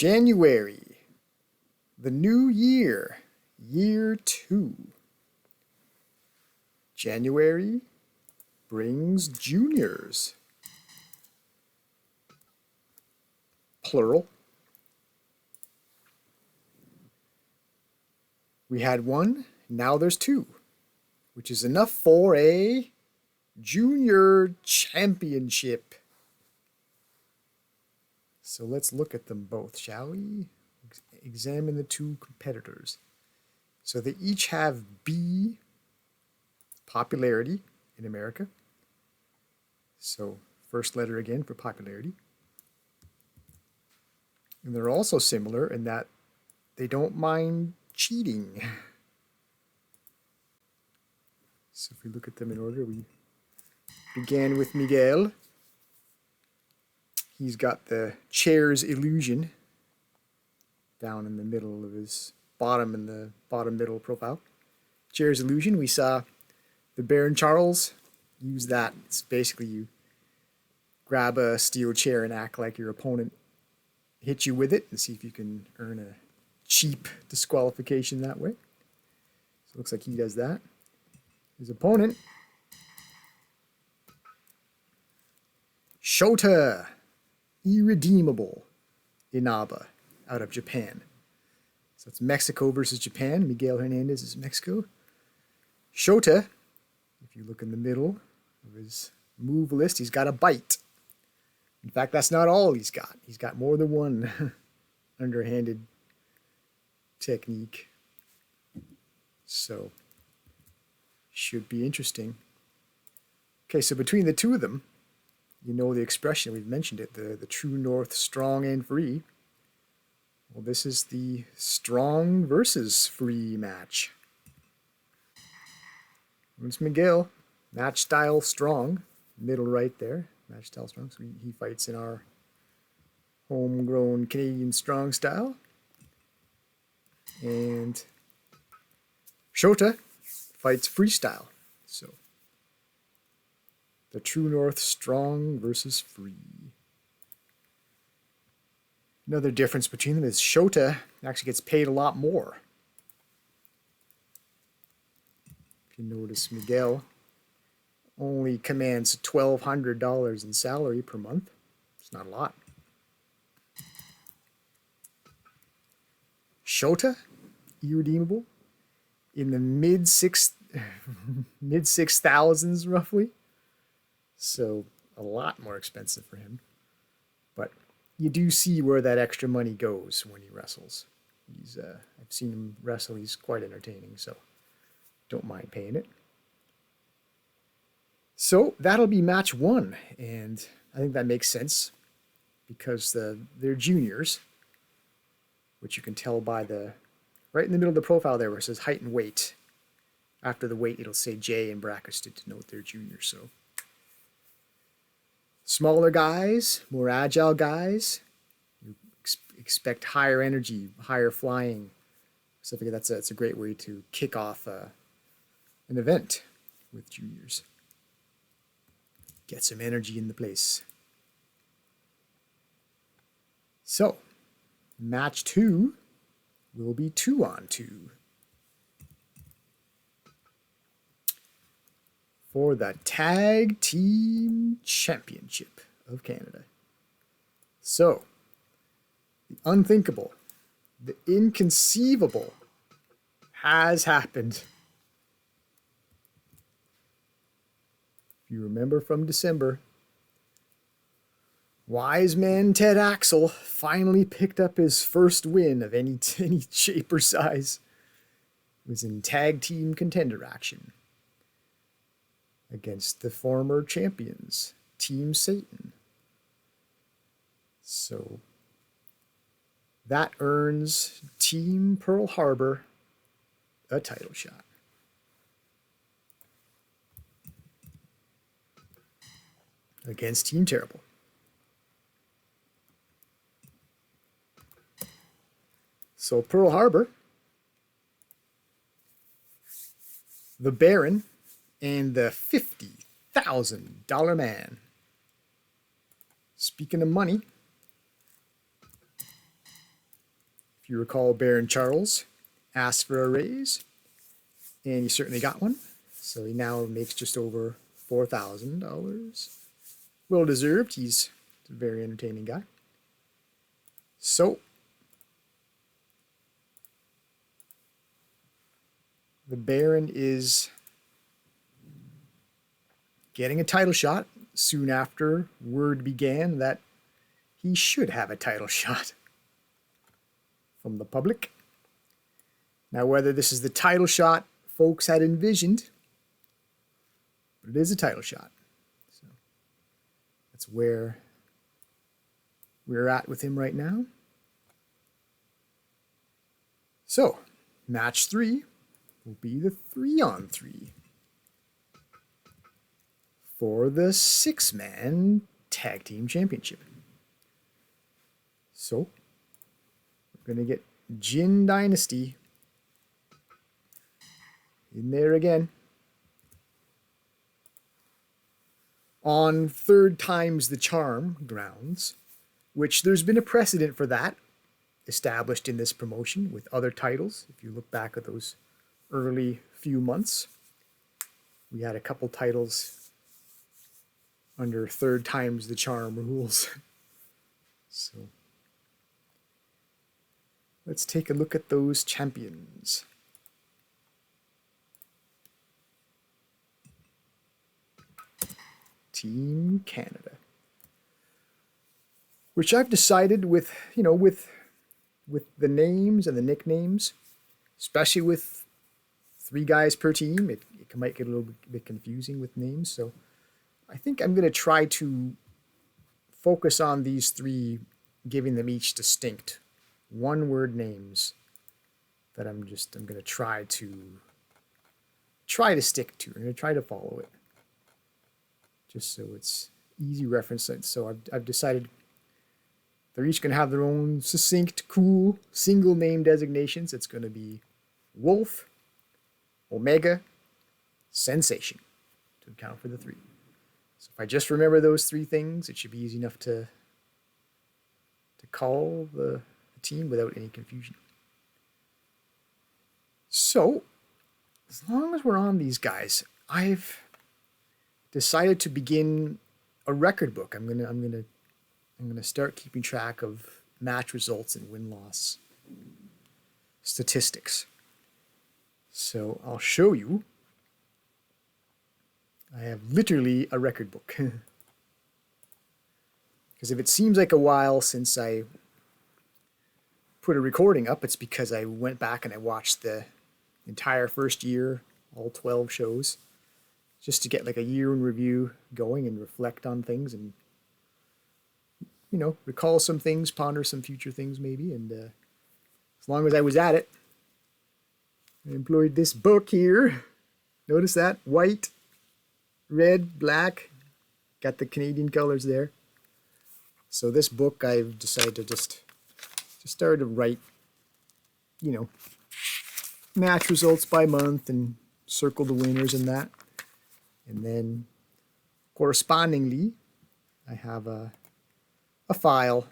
January, the new year, year 2. January brings juniors. Plural. We had one, now there's two, which is enough for a junior championship. So let's look at them both, shall we? Examine the two competitors. So they each have B, popularity in America. So first letter again for popularity. And they're also similar in that they don't mind cheating. So if we look at them in order, we began with Miguel. He's got the chair's illusion down in the middle of his bottom, in the bottom middle profile. Chair's illusion, we saw the Baron Charles use that. It's basically you grab a steel chair and act like your opponent hit you with it and see if you can earn a cheap disqualification that way. So it looks like he does that. His opponent, Shota Irredeemable Inaba out of Japan. So it's Mexico versus Japan. Miguel Hernandez is Mexico. Shota, if you look in the middle of his move list, he's got a bite. In fact, that's not all he's got. He's got more than one underhanded technique. So, should be interesting. Okay, so between the two of them, you know the expression, we've mentioned it, the true north, strong and free. Well, this is the strong versus free match. It's Miguel, match style strong, middle right there, match style strong. So he fights in our homegrown Canadian strong style. And Shota fights freestyle. So the true north, strong versus free. Another difference between them is Shota actually gets paid a lot more. If you notice, Miguel only commands $1,200 in salary per month. It's not a lot. Shota, irredeemable, in the mid 6,000s roughly. So a lot more expensive for him. But you do see where that extra money goes when he wrestles. I've seen him wrestle. He's quite entertaining, so don't mind paying it. So that'll be match one, and I think that makes sense because they're juniors, which you can tell by right in the middle of the profile there where it says height and weight. After the weight, it'll say J in brackets to denote they're juniors. So smaller guys, more agile guys, you expect higher energy, higher flying. So I think that's a great way to kick off an event with juniors. Get some energy in the place. So, match 2 will be 2-on-2 for the Tag Team Championship of Canada. So, the unthinkable, the inconceivable has happened. If you remember from December, wise man Ted Axel finally picked up his first win of any shape or size. It was in tag team contender action against the former champions, Team Satan. So that earns Team Pearl Harbor a title shot. Against Team Terrible. So Pearl Harbor, the Baron, and the $50,000 man. Speaking of money, you recall, Baron Charles asked for a raise, and he certainly got one. So he now makes just over $4,000. Well deserved. He's a very entertaining guy. So the Baron is getting a title shot soon after word began that he should have a title shot from the public. Now, whether this is the title shot folks had envisioned, but it is a title shot. So that's where we're at with him right now. So, match 3 will be the 3-on-3 for the 6-man tag team championship. So, we're going to get Jin Dynasty in there again. On third time's the charm grounds, which there's been a precedent for that established in this promotion with other titles. If you look back at those early few months, we had a couple titles under third time's the charm rules. So let's take a look at those champions. Team Canada, which I've decided with the names and the nicknames, especially with 3 guys per team, it might get a little bit confusing with names. So I think I'm going to try to focus on these 3, giving them each distinct one-word names that I'm going to try to stick to. I'm going to try to follow it, just so it's easy reference. So I've decided they're each going to have their own succinct, cool, single name designations. It's going to be Wolf, Omega, Sensation to account for the 3. So if I just remember those 3 things, it should be easy enough to call the team without any confusion. So as long as we're on these guys, I've decided to begin a record book. I'm gonna start keeping track of match results and win-loss statistics. So I'll show you. I have literally a record book. Because if it seems like a while since I put a recording up, it's because I went back and I watched the entire first year, all 12 shows, just to get like a year in review going and reflect on things and, recall some things, ponder some future things maybe. And as long as I was at it, I employed this book here. Notice that? White, red, black. Got the Canadian colors there. So this book, I've decided to just start to write, match results by month and circle the winners and that. And then correspondingly, I have a file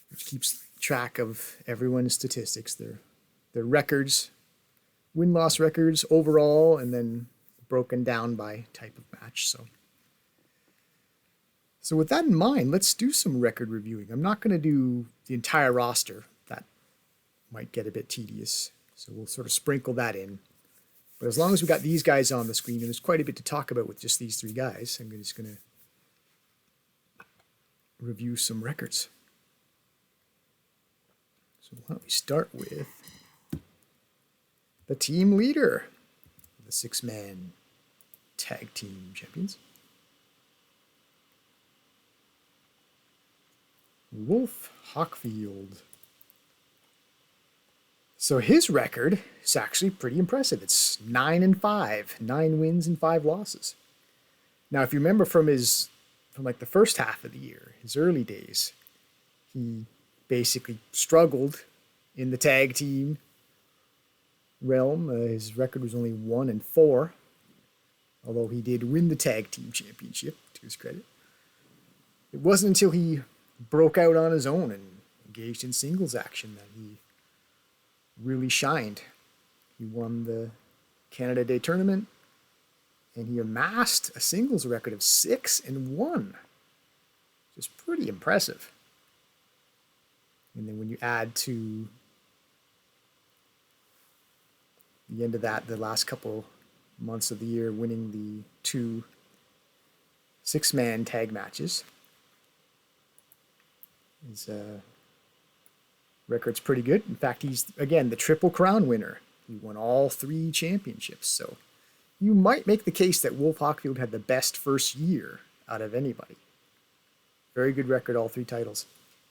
which keeps track of everyone's statistics, their records, win-loss records overall, and then broken down by type of match. So with that in mind, let's do some record reviewing. I'm not going to do the entire roster. That might get a bit tedious. So we'll sort of sprinkle that in. But as long as we got these guys on the screen, and there's quite a bit to talk about with just these 3 guys, I'm just going to review some records. So why don't we start with the team leader, the 6-man tag team champions. Wolf Hockfield. So his record is actually pretty impressive. It's 9-5, 9 wins and 5 losses. Now, if you remember from like the first half of the year, his early days, he basically struggled in the tag team realm. His record was only 1-4, although he did win the tag team championship, to his credit. It wasn't until he broke out on his own and engaged in singles action that he really shined. He won the Canada Day tournament, and he amassed a singles record of 6-1. Just pretty impressive. And then when you add to the end of that, the last couple months of the year, winning the 2 6-man tag matches, his record's pretty good. In fact, he's, again, the Triple Crown winner. He won all 3 championships. So you might make the case that Wolf Hockfield had the best first year out of anybody. Very good record, all 3 titles.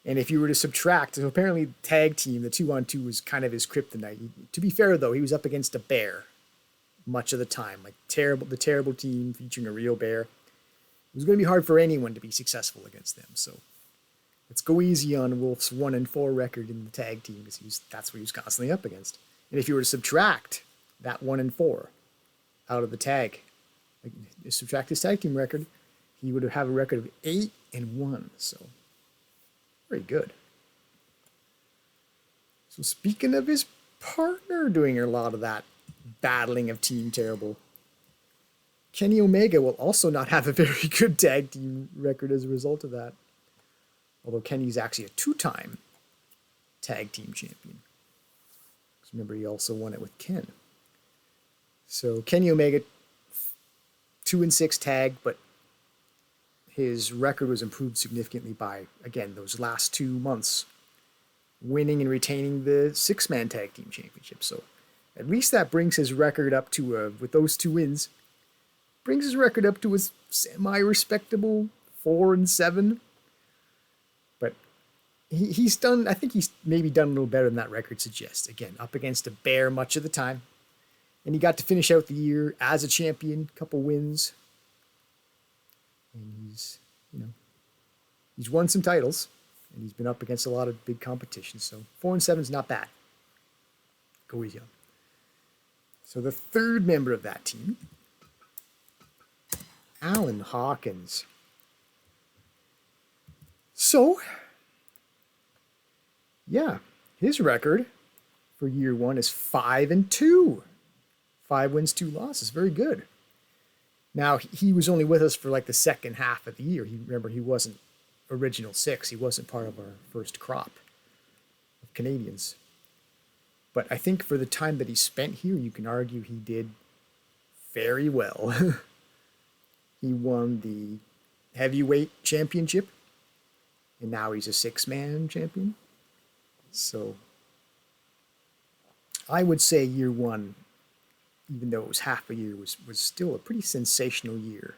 And if you were to subtract, so apparently tag team, the 2-on-2 was kind of his kryptonite. To be fair, though, he was up against a bear much of the time. Like the terrible team featuring a real bear. It was going to be hard for anyone to be successful against them. So let's go easy on Wolf's 1-4 record in the tag team, because that's what he was constantly up against. And if you were to subtract that 1-4 out of the tag, like subtract his tag team record, he would have a record of 8-1. So very good. So speaking of his partner doing a lot of that battling of Team Terrible, Kenny Omega will also not have a very good tag team record as a result of that. Although Kenny's actually a 2-time tag team champion. Because remember, he also won it with Ken. So Kenny Omega, 2-6 tag, but his record was improved significantly by, again, those last 2 months, winning and retaining the 6-man tag team championship. So at least that brings his record up to, with those 2 wins, brings his record up to a semi-respectable 4-7. But he's done, I think he's maybe done a little better than that record suggests. Again, up against a bear much of the time. And he got to finish out the year as a champion, couple wins. And he's won some titles, and he's been up against a lot of big competition. So 4-7 is not bad. Go easy on. So the third member of that team, Alan Hawkins. So, yeah, his record for year 1 is 5-2. 5 wins, 2 losses. Very good. Now, he was only with us for like the second half of the year. Remember, he wasn't original 6. He wasn't part of our first crop of Canadians. But I think for the time that he spent here, you can argue he did very well. He won the heavyweight championship, and now he's a 6-man champion. So I would say year 1, even though it was half a year, was still a pretty sensational year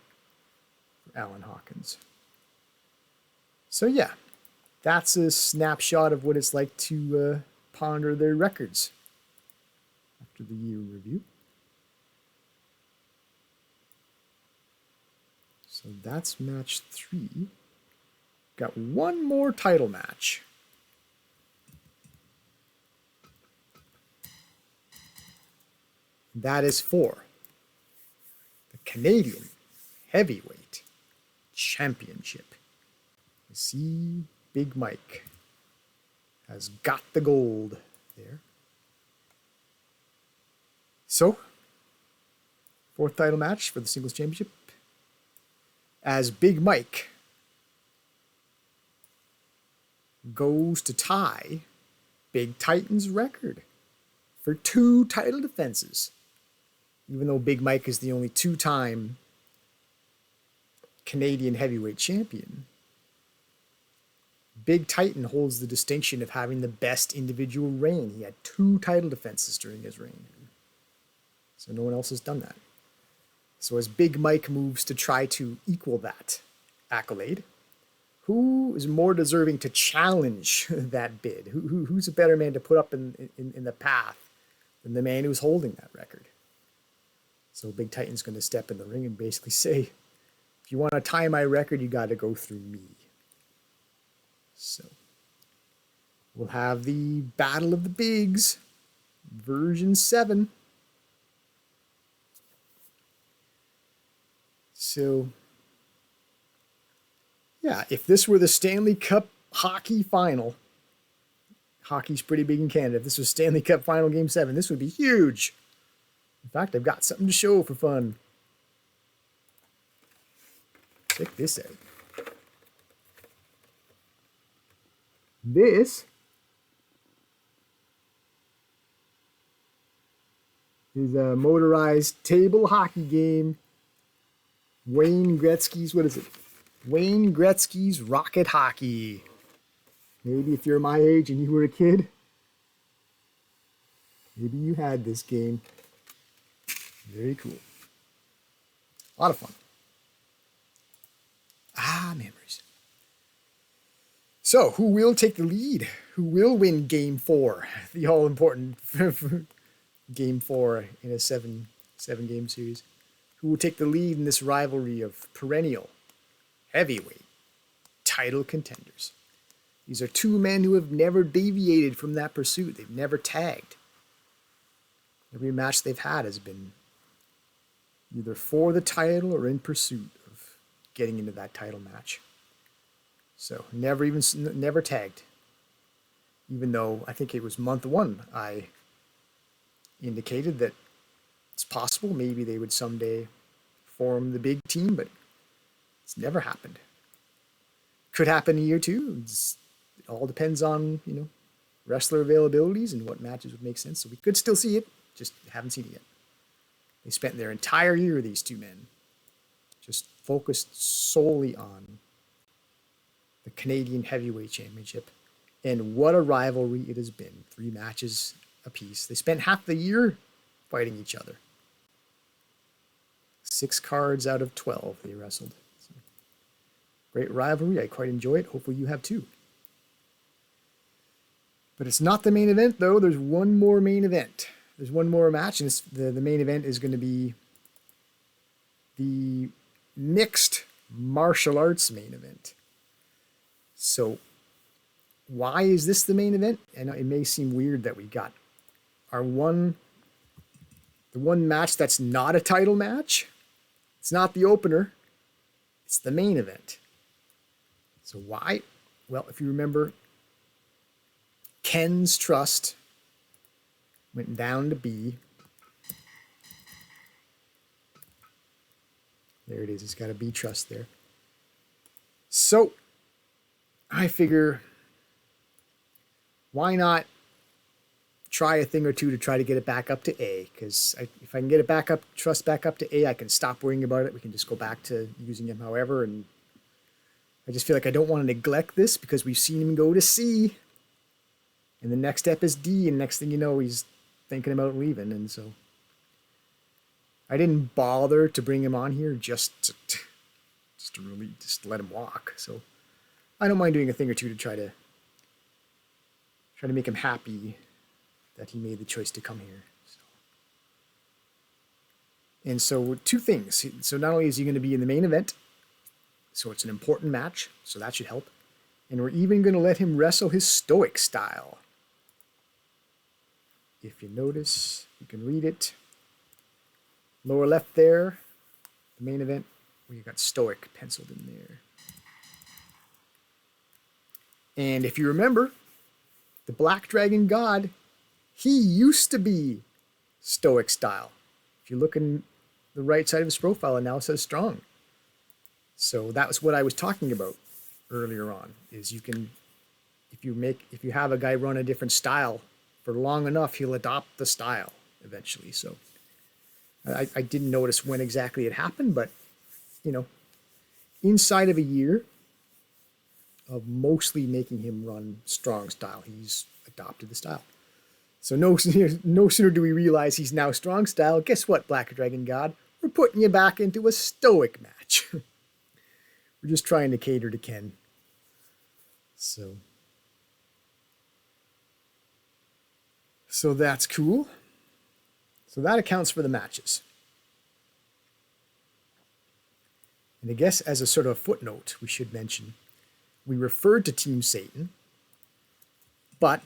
for Alan Hawkins. So yeah, that's a snapshot of what it's like to ponder their records after the year review. So that's match 3. Got one more title match. That is for the Canadian Heavyweight Championship. You see, Big Mike has got the gold there. So, 4th title match for the Singles Championship, as Big Mike goes to tie Big Titan's record for 2 title defenses. Even though Big Mike is the only 2-time Canadian heavyweight champion, Big Titan holds the distinction of having the best individual reign. He had 2 title defenses during his reign. So no one else has done that. So as Big Mike moves to try to equal that accolade, who is more deserving to challenge that bid? Who's a better man to put up in the path than the man who's holding that record? So Big Titan's going to step in the ring and basically say, if you want to tie my record, you got to go through me. So we'll have the Battle of the Bigs, version 7. So, yeah, if this were the Stanley Cup hockey final, Hockey's pretty big in Canada. If this was Stanley Cup Final Game 7, this would be huge. In fact, I've got something to show for fun. Check this out. This is a motorized table hockey game. Wayne Gretzky's, what is it? Wayne Gretzky's Rocket Hockey. Maybe if you're my age and you were a kid, maybe you had this game. Very cool. A lot of fun. Memories. So, who will take the lead? Who will win Game 4? The all-important Game 4 in a seven-game series. Who will take the lead in this rivalry of perennial, heavyweight, title contenders? These are two men who have never deviated from that pursuit. They've never tagged. Every match they've had has been either for the title or in pursuit of getting into that title match. So never tagged. Even though I think it was month 1, I indicated that it's possible maybe they would someday form the big team, but it's never happened. Could happen in year 2. It all depends on, wrestler availabilities and what matches would make sense. So we could still see it, just haven't seen it yet. They spent their entire year, these two men, just focused solely on the Canadian Heavyweight Championship. And what a rivalry it has been. 3 matches apiece. They spent half the year fighting each other. 6 cards out of 12 they wrestled. So, great rivalry. I quite enjoy it. Hopefully you have too. But it's not the main event, though. There's one more main event. There's one more match, and the main event is going to be the mixed martial arts main event. So why is this the main event? And it may seem weird that we got the one match that's not a title match. It's not the opener. It's the main event. So why? Well, if you remember, Ken's Trust went down to B. There it is. It's got a B Trust there. So I figure, why not try a thing or two to try to get it back up to A? Because if I can get it Trust back up to A, I can stop worrying about it. We can just go back to using him however. And I just feel like I don't want to neglect this because we've seen him go to C. And the next step is D. And next thing you know, he's thinking about leaving. And so I didn't bother to bring him on here just to really just let him walk. So I don't mind doing a thing or two to try to make him happy that he made the choice to come here. And so 2 things. So not only is he going to be in the main event, so it's an important match, so that should help. And we're even going to let him wrestle his Stoic style. If you notice, you can read it. Lower left there, the main event, we got Stoic penciled in there. And if you remember, the Black Dragon God, he used to be Stoic style. If you look in the right side of his profile, it now says strong. So that was what I was talking about earlier on, is you can, if you have a guy run a different style for long enough, he'll adopt the style eventually. So I didn't notice when exactly it happened, but inside of a year of mostly making him run strong style, he's adopted the style. So no sooner do we realize he's now strong style, guess what, Black Dragon God? We're putting you back into a Stoic match. We're just trying to cater to Ken. So that's cool. So that accounts for the matches. And I guess as a sort of footnote, we should mention, we referred to Team Satan, but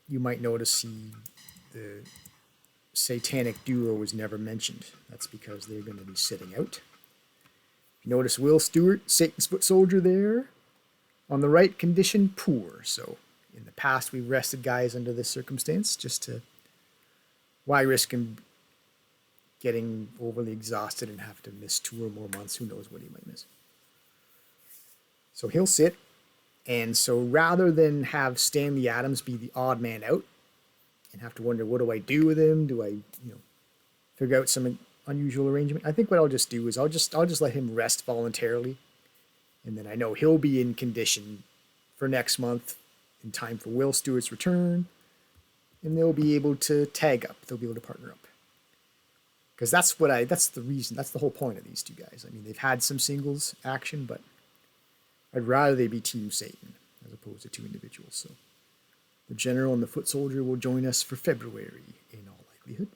you might notice the satanic duo was never mentioned. That's because they're going to be sitting out. You notice Will Stewart, Satan's foot soldier there. On the right, condition poor. So in the past we've rested guys under this circumstance, just to why risk him getting overly exhausted and have to miss 2 or more months. Who knows what he might miss. So he'll sit. And so rather than have Stanley Adams be the odd man out and have to wonder, what do I do with him? Do I, figure out some unusual arrangement? I think what I'll just do is I'll just let him rest voluntarily. And then I know he'll be in condition for next month in time for Will Stewart's return. And they'll be able to tag up. They'll be able to partner up. Because that's the reason, that's the whole point of these two guys. I mean, they've had some singles action, but I'd rather they be Team Satan as opposed to 2 individuals. So the General and the Foot Soldier will join us for February in all likelihood.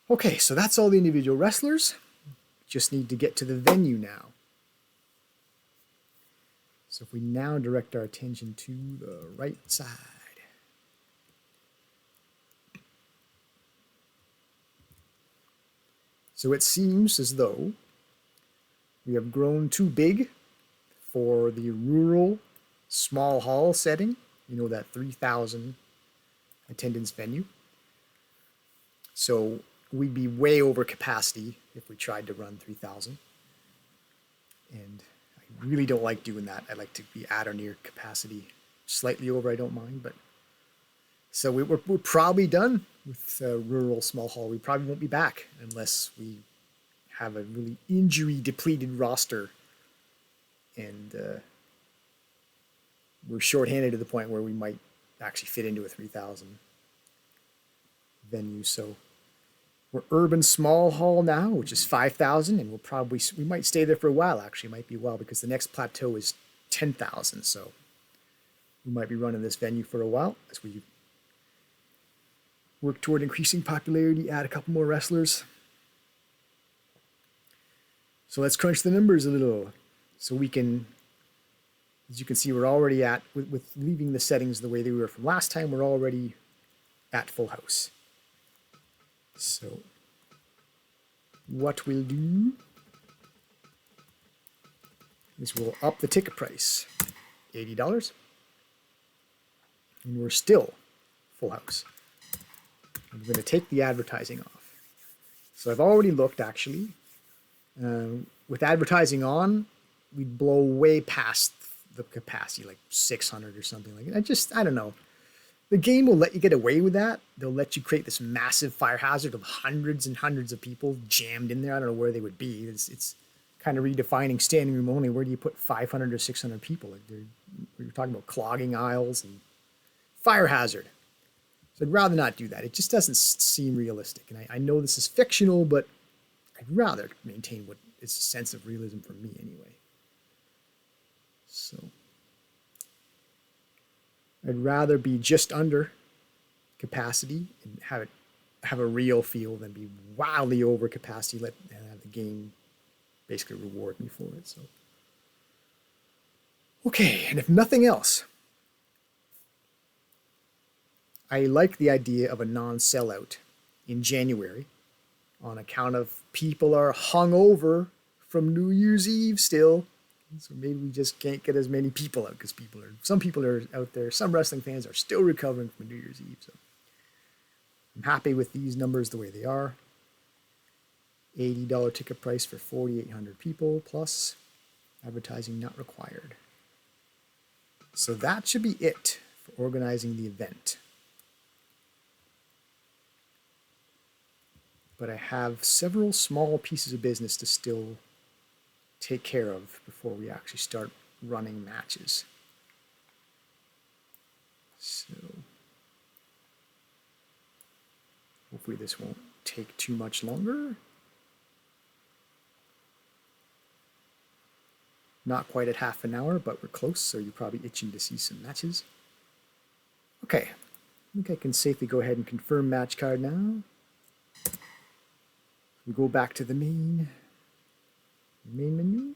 Okay, so that's all the individual wrestlers. Just need to get to the venue now. So if we now direct our attention to the right side. So it seems as though we have grown too big for the rural small hall setting. That 3,000 attendance venue. So we'd be way over capacity if we tried to run 3,000. And I really don't like doing that. I like to be at or near capacity. Slightly over, I don't mind. But so we're probably done with rural small hall. We probably won't be back unless we have a really injury-depleted roster. And we're shorthanded to the point where we might actually fit into a 3,000 venue. So we're urban small hall now, which is 5,000, and we might stay there for a while. Actually, it might be a while because the next plateau is 10,000. So we might be running this venue for a while as we work toward increasing popularity, add a couple more wrestlers. So let's crunch the numbers a little so we can, as you can see, we're already at, with leaving the settings the way they were from last time, we're already at full house. So what we'll do is we'll up the ticket price, $80, and we're still full house. I'm going to take the advertising off. So I've already looked, actually. With advertising on, we'd blow way past the capacity, like 600 or something like that. I don't know. The game will let you get away with that. They'll let you create this massive fire hazard of hundreds and hundreds of people jammed in there. I don't know where they would be. It's kind of redefining standing room only. Where do you put 500 or 600 people? We're talking about clogging aisles and fire hazard. So I'd rather not do that. It just doesn't seem realistic. And I know this is fictional, but I'd rather maintain what is a sense of realism for me anyway. So I'd rather be just under capacity and have a real feel than be wildly over capacity. Have the game basically reward me for it. So okay, and if nothing else, I like the idea of a non-sellout in January on account of people are hungover from New Year's Eve still. So maybe we just can't get as many people out because some people are out there. Some wrestling fans are still recovering from New Year's Eve. So I'm happy with these numbers the way they are. $80 ticket price for 4,800 people plus advertising not required. So that should be it for organizing the event. But I have several small pieces of business to still take care of before we actually start running matches. So hopefully this won't take too much longer. Not quite at half an hour, but we're close, so you're probably itching to see some matches. Okay, I think I can safely go ahead and confirm match card now. We go back to the main menu.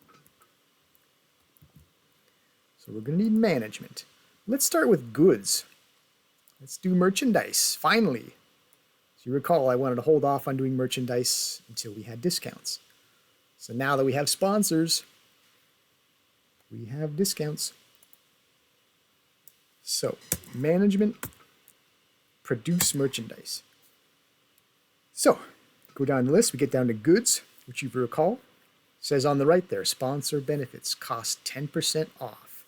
So we're going to need management. Let's start with goods. Let's do merchandise, finally. As you recall, I wanted to hold off on doing merchandise until we had discounts. So now that we have sponsors, we have discounts. So, management, produce merchandise. So, go down the list, we get down to goods, which you recall. It says on the right there, sponsor benefits cost 10% off.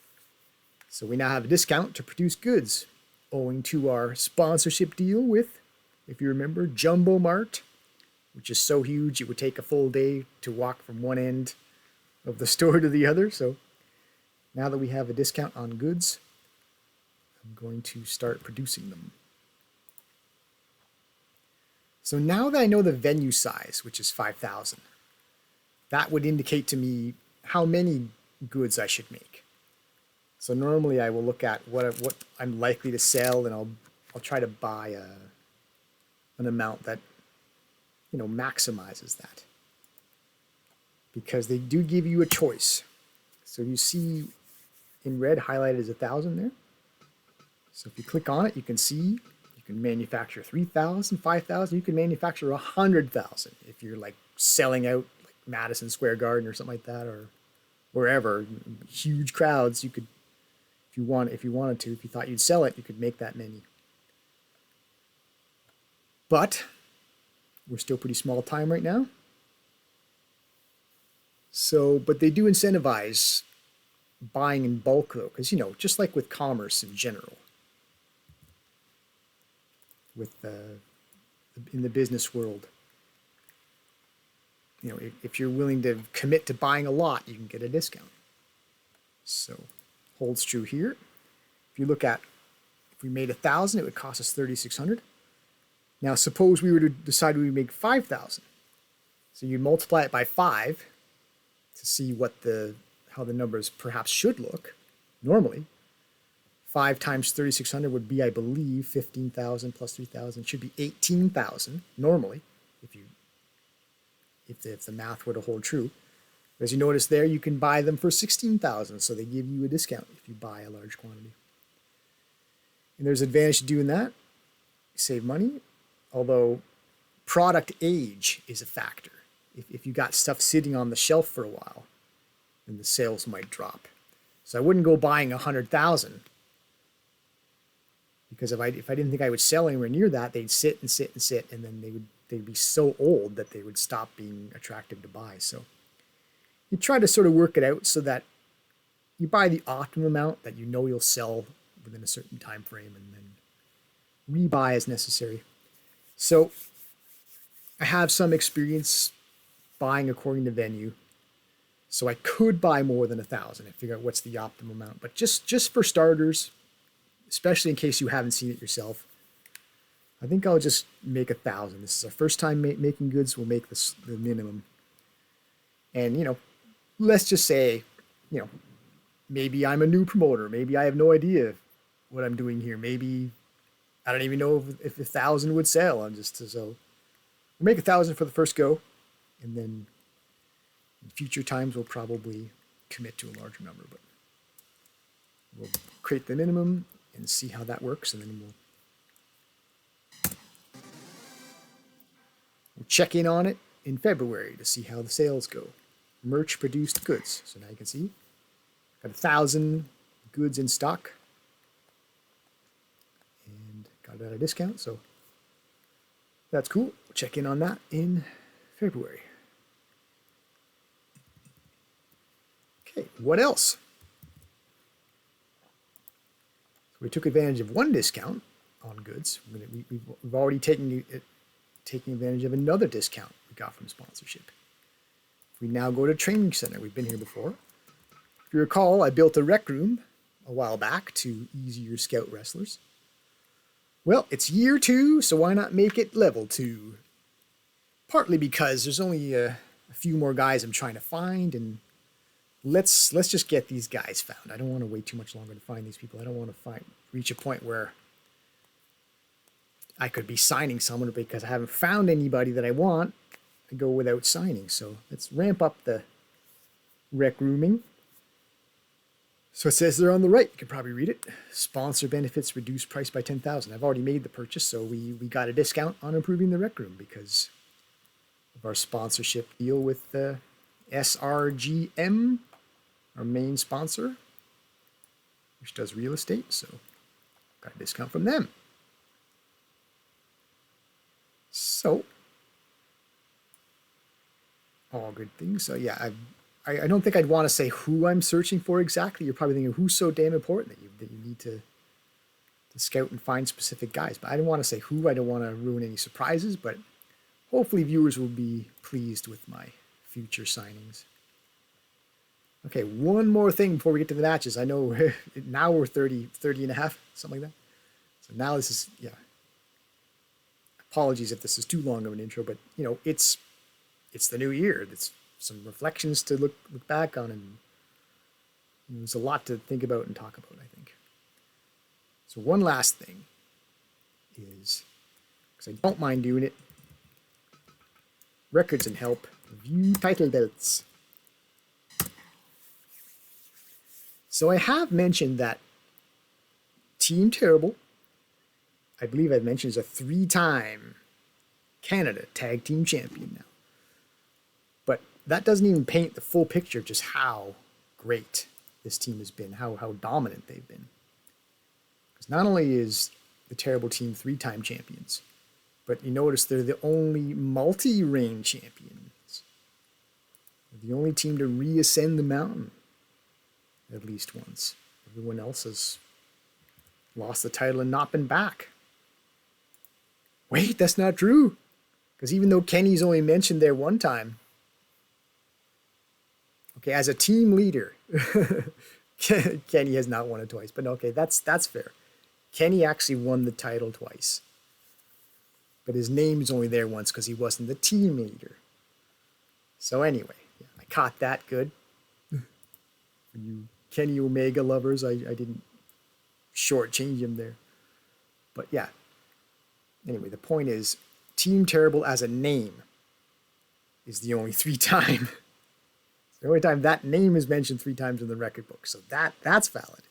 So we now have a discount to produce goods owing to our sponsorship deal with, if you remember, Jumbo Mart, which is so huge it would take a full day to walk from one end of the store to the other. So now that we have a discount on goods, I'm going to start producing them. So now that I know the venue size, which is 5,000, that would indicate to me how many goods I should make. So normally I will look at what I'm likely to sell, and I'll try to buy an amount that, you know, maximizes that, because they do give you a choice. So you see in red highlighted is 1,000 there. So if you click on it, you can see you can manufacture 3,000, 5,000. You can manufacture 100,000 if you're like selling out like Madison Square Garden or something like that, or wherever, huge crowds. You could, if you wanted to, if you thought you'd sell it, you could make that many. But we're still pretty small time right now. So, but they do incentivize buying in bulk though, because, you know, just like with commerce in general, with in the business world, you know, if you're willing to commit to buying a lot, you can get a discount. So holds true here. If you look at, if we made 1,000, it would cost us 3,600. Now suppose we were to decide we would make 5,000. So you multiply it by 5 to see what how the numbers perhaps should look normally. 5 times 3,600 would be, I believe, 15,000 plus 3,000 should be 18,000 normally, if the math were to hold true. But as you notice there, you can buy them for 16,000, so they give you a discount if you buy a large quantity. And there's advantage to doing that. You save money, although product age is a factor. If you got stuff sitting on the shelf for a while, then the sales might drop. So I wouldn't go buying 100,000, because if I didn't think I would sell anywhere near that, they'd sit and sit and sit, and then they'd be so old that they would stop being attractive to buy. So you try to sort of work it out so that you buy the optimum amount that you know you'll sell within a certain time frame, and then rebuy as necessary. So I have some experience buying according to venue, so I could buy more than 1,000 and figure out what's the optimum amount. But just for starters, especially in case you haven't seen it yourself, I think I'll just make 1,000. This is our first time making goods. We'll make this the minimum. And, you know, let's just say, you know, maybe I'm a new promoter. Maybe I have no idea what I'm doing here. Maybe I don't even know if 1,000 would sell. So we'll make 1,000 for the first go, and then in future times we'll probably commit to a larger number. But we'll create the minimum and see how that works, and then we'll check in on it in February to see how the sales go. Merch produced goods. So now you can see got 1,000 goods in stock and got it at a discount. So that's cool. We'll check in on that in February. Okay, what else? So we took advantage of one discount on goods. We've already taken advantage of another discount we got from sponsorship. We now go to training center. We've been here before. If you recall, I built a rec room a while back to ease your scout wrestlers. Well, it's year 2, so why not make it level 2? Partly because there's only a few more guys I'm trying to find, and let's just get these guys found. I don't want to wait too much longer to find these people. I don't want to reach a point where I could be signing someone because I haven't found anybody that I want. I go without signing. So let's ramp up the rec rooming. So it says there on the right, you can probably read it. Sponsor benefits reduced price by 10,000. I've already made the purchase, so we got a discount on improving the rec room because of our sponsorship deal with SRGM, our main sponsor, which does real estate. So got a discount from them. So, all good things. So yeah, I don't think I'd want to say who I'm searching for exactly. You're probably thinking who's so damn important that you need to scout and find specific guys. But I don't want to say who. I don't want to ruin any surprises. But hopefully viewers will be pleased with my future signings. Okay, one more thing before we get to the matches. I know now we're 30 and a half, something like that. So now this is, yeah. Apologies if this is too long of an intro, but you know, it's the new year. It's some reflections to look back on, and there's a lot to think about and talk about, I think. So one last thing is, because I don't mind doing it, records and help, review title belts. So I have mentioned that Team Terrible, I believe I've mentioned, is a 3-time Canada Tag Team Champion now. But that doesn't even paint the full picture of just how great this team has been, how dominant they've been. Because not only is the Terrible Team 3-time champions, but you notice they're the only multi-reign champions. They're the only team to reascend the mountain at least once. Everyone else has lost the title and not been back. Wait, that's not true. Because even though Kenny's only mentioned there one time, okay, as a team leader, Kenny has not won it twice. But okay, that's fair. Kenny actually won the title twice. But his name is only there once because he wasn't the team leader. So anyway, yeah, I caught that good. For you Kenny Omega lovers, I didn't shortchange him there. But yeah. Anyway, the point is, Team Terrible as a name is the only 3-time. The only time that name is mentioned 3 times in the record book. So that's valid.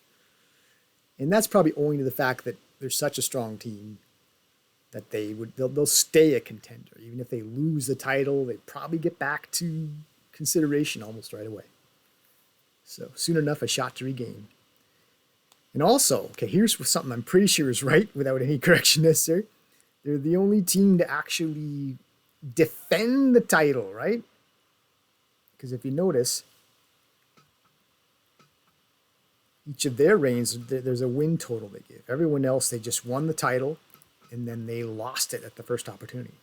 And that's probably owing to the fact that they're such a strong team that they'll stay a contender. Even if they lose the title, they probably get back to consideration almost right away. So soon enough, a shot to regain. And also, okay, here's something I'm pretty sure is right without any correction necessary. They're the only team to actually defend the title, right? Because if you notice, each of their reigns, there's a win total they give. Everyone else, they just won the title, and then they lost it at the first opportunity.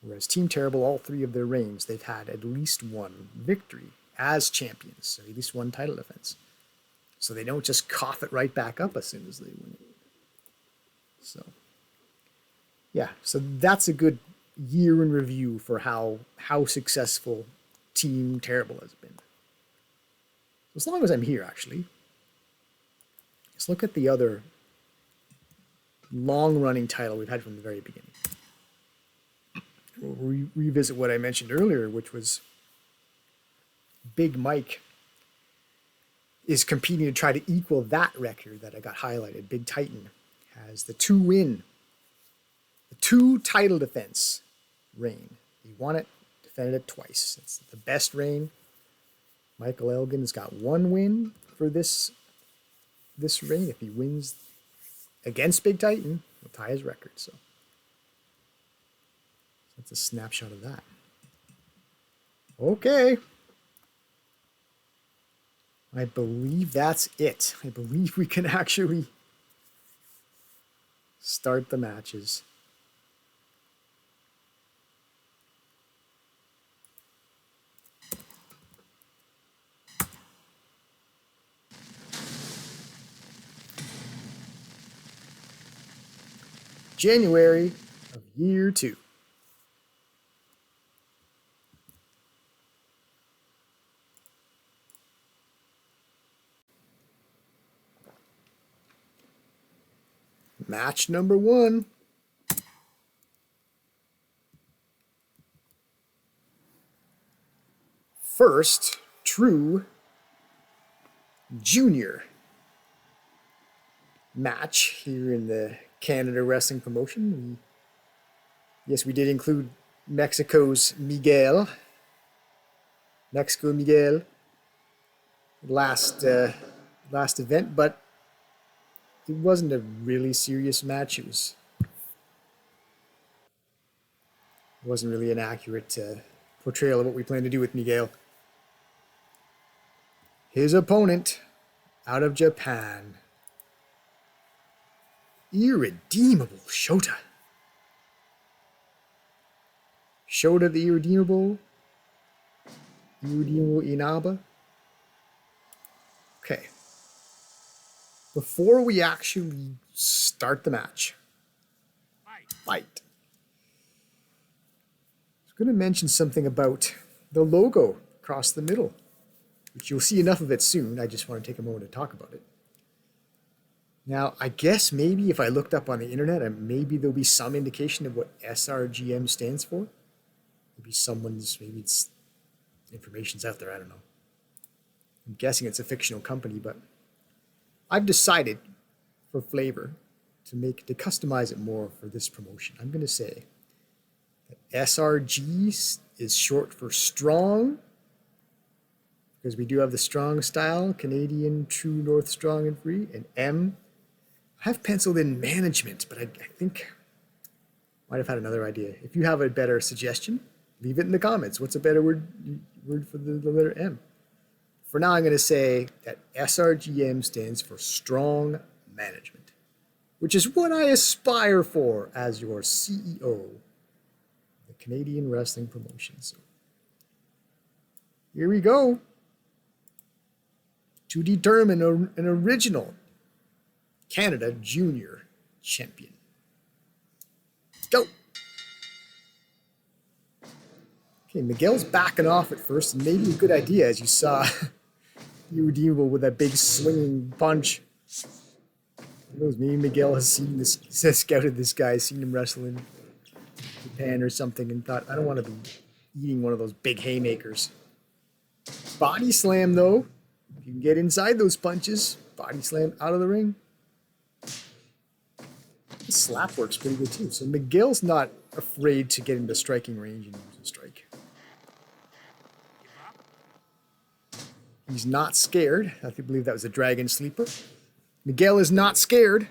Whereas Team Terrible, all 3 of their reigns, they've had at least one victory as champions, so at least one title defense. So they don't just cough it right back up as soon as they win it. So, yeah, so that's a good year in review for how successful Team Terrible has been. As long as I'm here, actually, let's look at the other long-running title we've had from the very beginning. We'll revisit what I mentioned earlier, which was Big Mike is competing to try to equal that record that I got highlighted. Big Titan has the 2 title defense reign. He won it, defended it twice. It's the best reign. Michael Elgin's got 1 win for this reign. If he wins against Big Titan, he'll tie his record. So that's a snapshot of that. Okay. I believe that's it. I believe we can actually start the matches. January of year 2. Match number 1. First true junior match here in the Canada Wrestling Promotion. Yes, we did include Mexico's Miguel. Mexico Miguel. Last event, but it wasn't a really serious match. It wasn't really an accurate portrayal of what we plan to do with Miguel. His opponent, out of Japan, Irredeemable Shota. Shota the Irredeemable Inaba. Okay. Before we actually start the match, fight. I was going to mention something about the logo across the middle, which you'll see enough of it soon. I just want to take a moment to talk about it. Now, I guess maybe if I looked up on the internet, maybe there'll be some indication of what SRGM stands for. Maybe it's information's out there, I don't know. I'm guessing it's a fictional company, but I've decided for flavor to customize it more for this promotion. I'm going to say that SRG is short for strong, because we do have the strong style, Canadian True North Strong and Free, and M. I have penciled in management, but I think I might have had another idea. If you have a better suggestion, leave it in the comments. What's a better word for the letter M? For now, I'm going to say that SRGM stands for Strong Management, which is what I aspire for as your CEO of the Canadian Wrestling Promotion. So here we go to determine an original Canada Junior Champion. Go! Okay, Miguel's backing off at first, and maybe a good idea, as you saw Irredeemable with that big swinging punch. Who knows, maybe Miguel has scouted this guy, seen him wrestle in Japan or something, and thought, I don't want to be eating one of those big haymakers. Body slam, though. If you can get inside those punches, body slam out of the ring. The slap works pretty good, too. So Miguel's not afraid to get into striking range and use a strike. He's not scared. I believe that was a Dragon Sleeper. Miguel is not scared,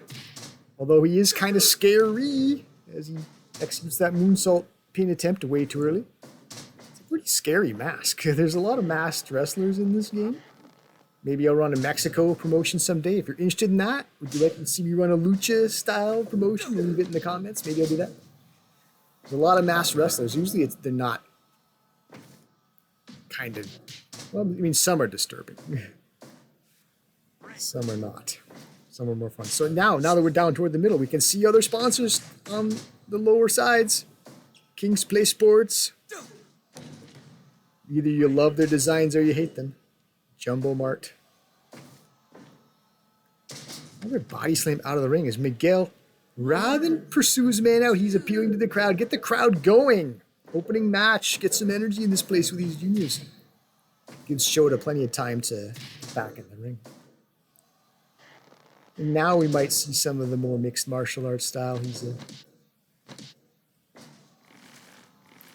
although he is kind of scary as he executes that moonsault pin attempt way too early. It's a pretty scary mask. There's a lot of masked wrestlers in this game. Maybe I'll run a Mexico promotion someday. If you're interested in that, would you like to see me run a lucha style promotion? Leave it in the comments. Maybe I'll do that. There's a lot of masked wrestlers. Usually they're not kind of... Well, I mean, some are disturbing. Some are not. Some are more fun. So now that we're down toward the middle, we can see other sponsors on the lower sides. King's Play Sports. Either you love their designs or you hate them. Jumbo Mart. Another body slam out of the ring is Miguel. Rather than pursue his man out, he's appealing to the crowd. Get the crowd going. Opening match. Get some energy in this place with these juniors. Gives Shota plenty of time to get back in the ring. And now we might see some of the more mixed martial arts style.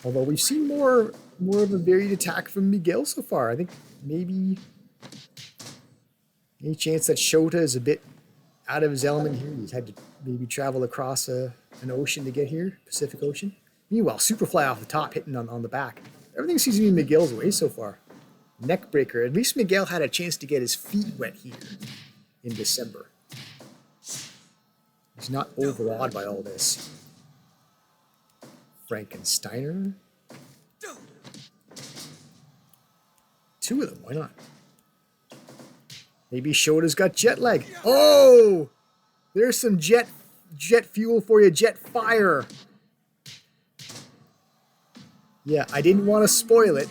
Although we've seen more of a varied attack from Miguel so far. I think maybe any chance that Shota is a bit out of his element here. He's had to maybe travel across an ocean to get here, Pacific Ocean. Meanwhile, Superfly off the top, hitting on the back. Everything seems to be Miguel's way so far. Neck breaker. At least Miguel had a chance to get his feet wet here in December. He's not overawed by all this. Frankensteiner. Two of them, why not? Maybe Shota's got jet lag. Oh! There's some jet fuel for you, jet fire. Yeah, I didn't want to spoil it.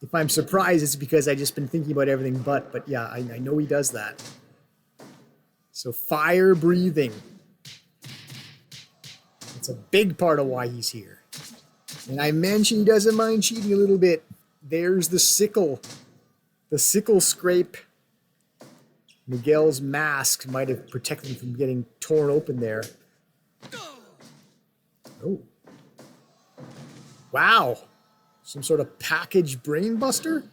If I'm surprised, it's because I've just been thinking about everything but yeah, I know he does that. So fire breathing. It's a big part of why he's here. And I mentioned he doesn't mind cheating a little bit. There's the sickle. The sickle scrape. Miguel's mask might have protected him from getting torn open there. Oh. Wow. Some sort of package brain buster?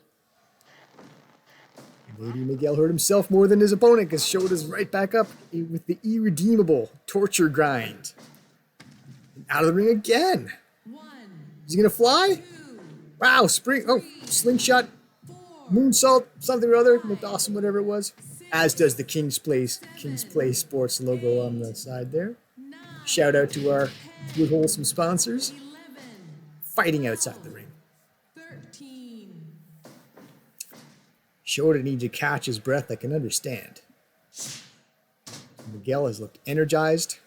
Maybe Miguel hurt himself more than his opponent because Shota's right back up with the irredeemable torture grind. And out of the ring again. Is he going to fly? Wow, spring. Oh, slingshot, moonsault, something or other. McDawson, whatever it was. As does the King's Play Sports logo on the side there. Shout out to our good wholesome sponsors. Fighting outside the ring. Shota needs to catch his breath, I can understand. Miguel has looked energized.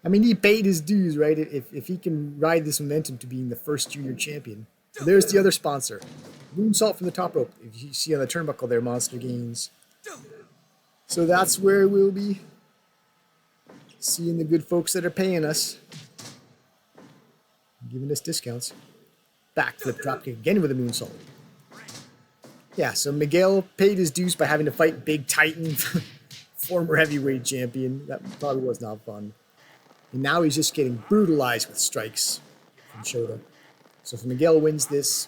I mean, he paid his dues, right? If he can ride this momentum to being the first junior champion. So there's the other sponsor. Moonsault from the top rope. If you see on the turnbuckle there, Monster Gains. So that's where we'll be seeing the good folks that are paying us. Giving us discounts. Backflip dropkick again with a moonsault. Yeah, so Miguel paid his dues by having to fight Big Titan, former heavyweight champion. That probably was not fun. And now he's just getting brutalized with strikes from Shota. So if Miguel wins this,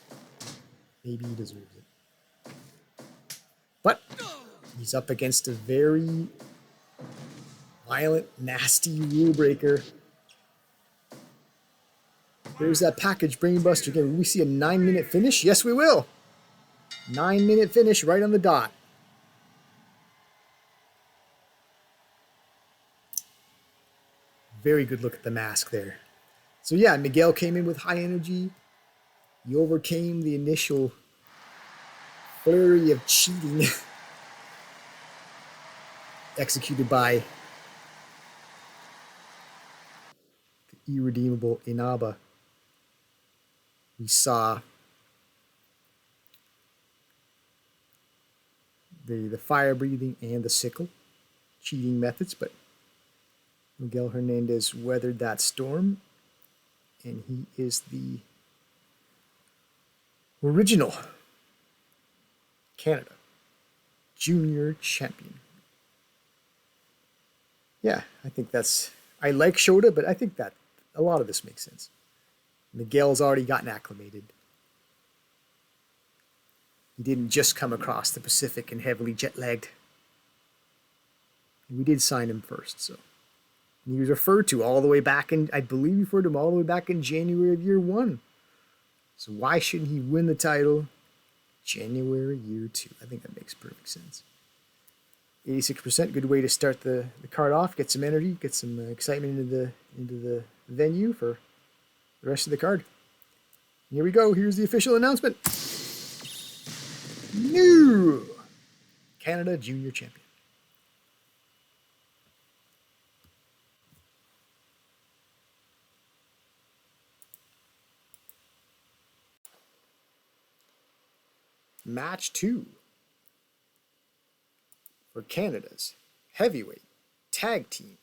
maybe he deserves it. But he's up against a very violent, nasty rule breaker. There's that package, Brainbuster again. Will we see a 9-minute finish? Yes, we will. 9-minute finish right on the dot. Very good look at the mask there. So yeah, Miguel came in with high energy. He overcame the initial flurry of cheating executed by the irredeemable Inaba. We saw the fire breathing and the sickle cheating methods, but Miguel Hernandez weathered that storm, and he is the original Canada junior champion. Yeah, I think I like Shota, but I think that a lot of this makes sense. Miguel's already gotten acclimated. He didn't just come across the Pacific and heavily jet-lagged. We did sign him first, so. And he was referred to all the way back in, I believe we referred to him all the way back in January of year 1. So why shouldn't he win the title January year 2? I think that makes perfect sense. 86%, good way to start the card off, get some energy, get some excitement into the venue for the rest of the card. And here we go, here's the official announcement. New Canada Junior Champion. Match 2 for Canada's Heavyweight Tag Team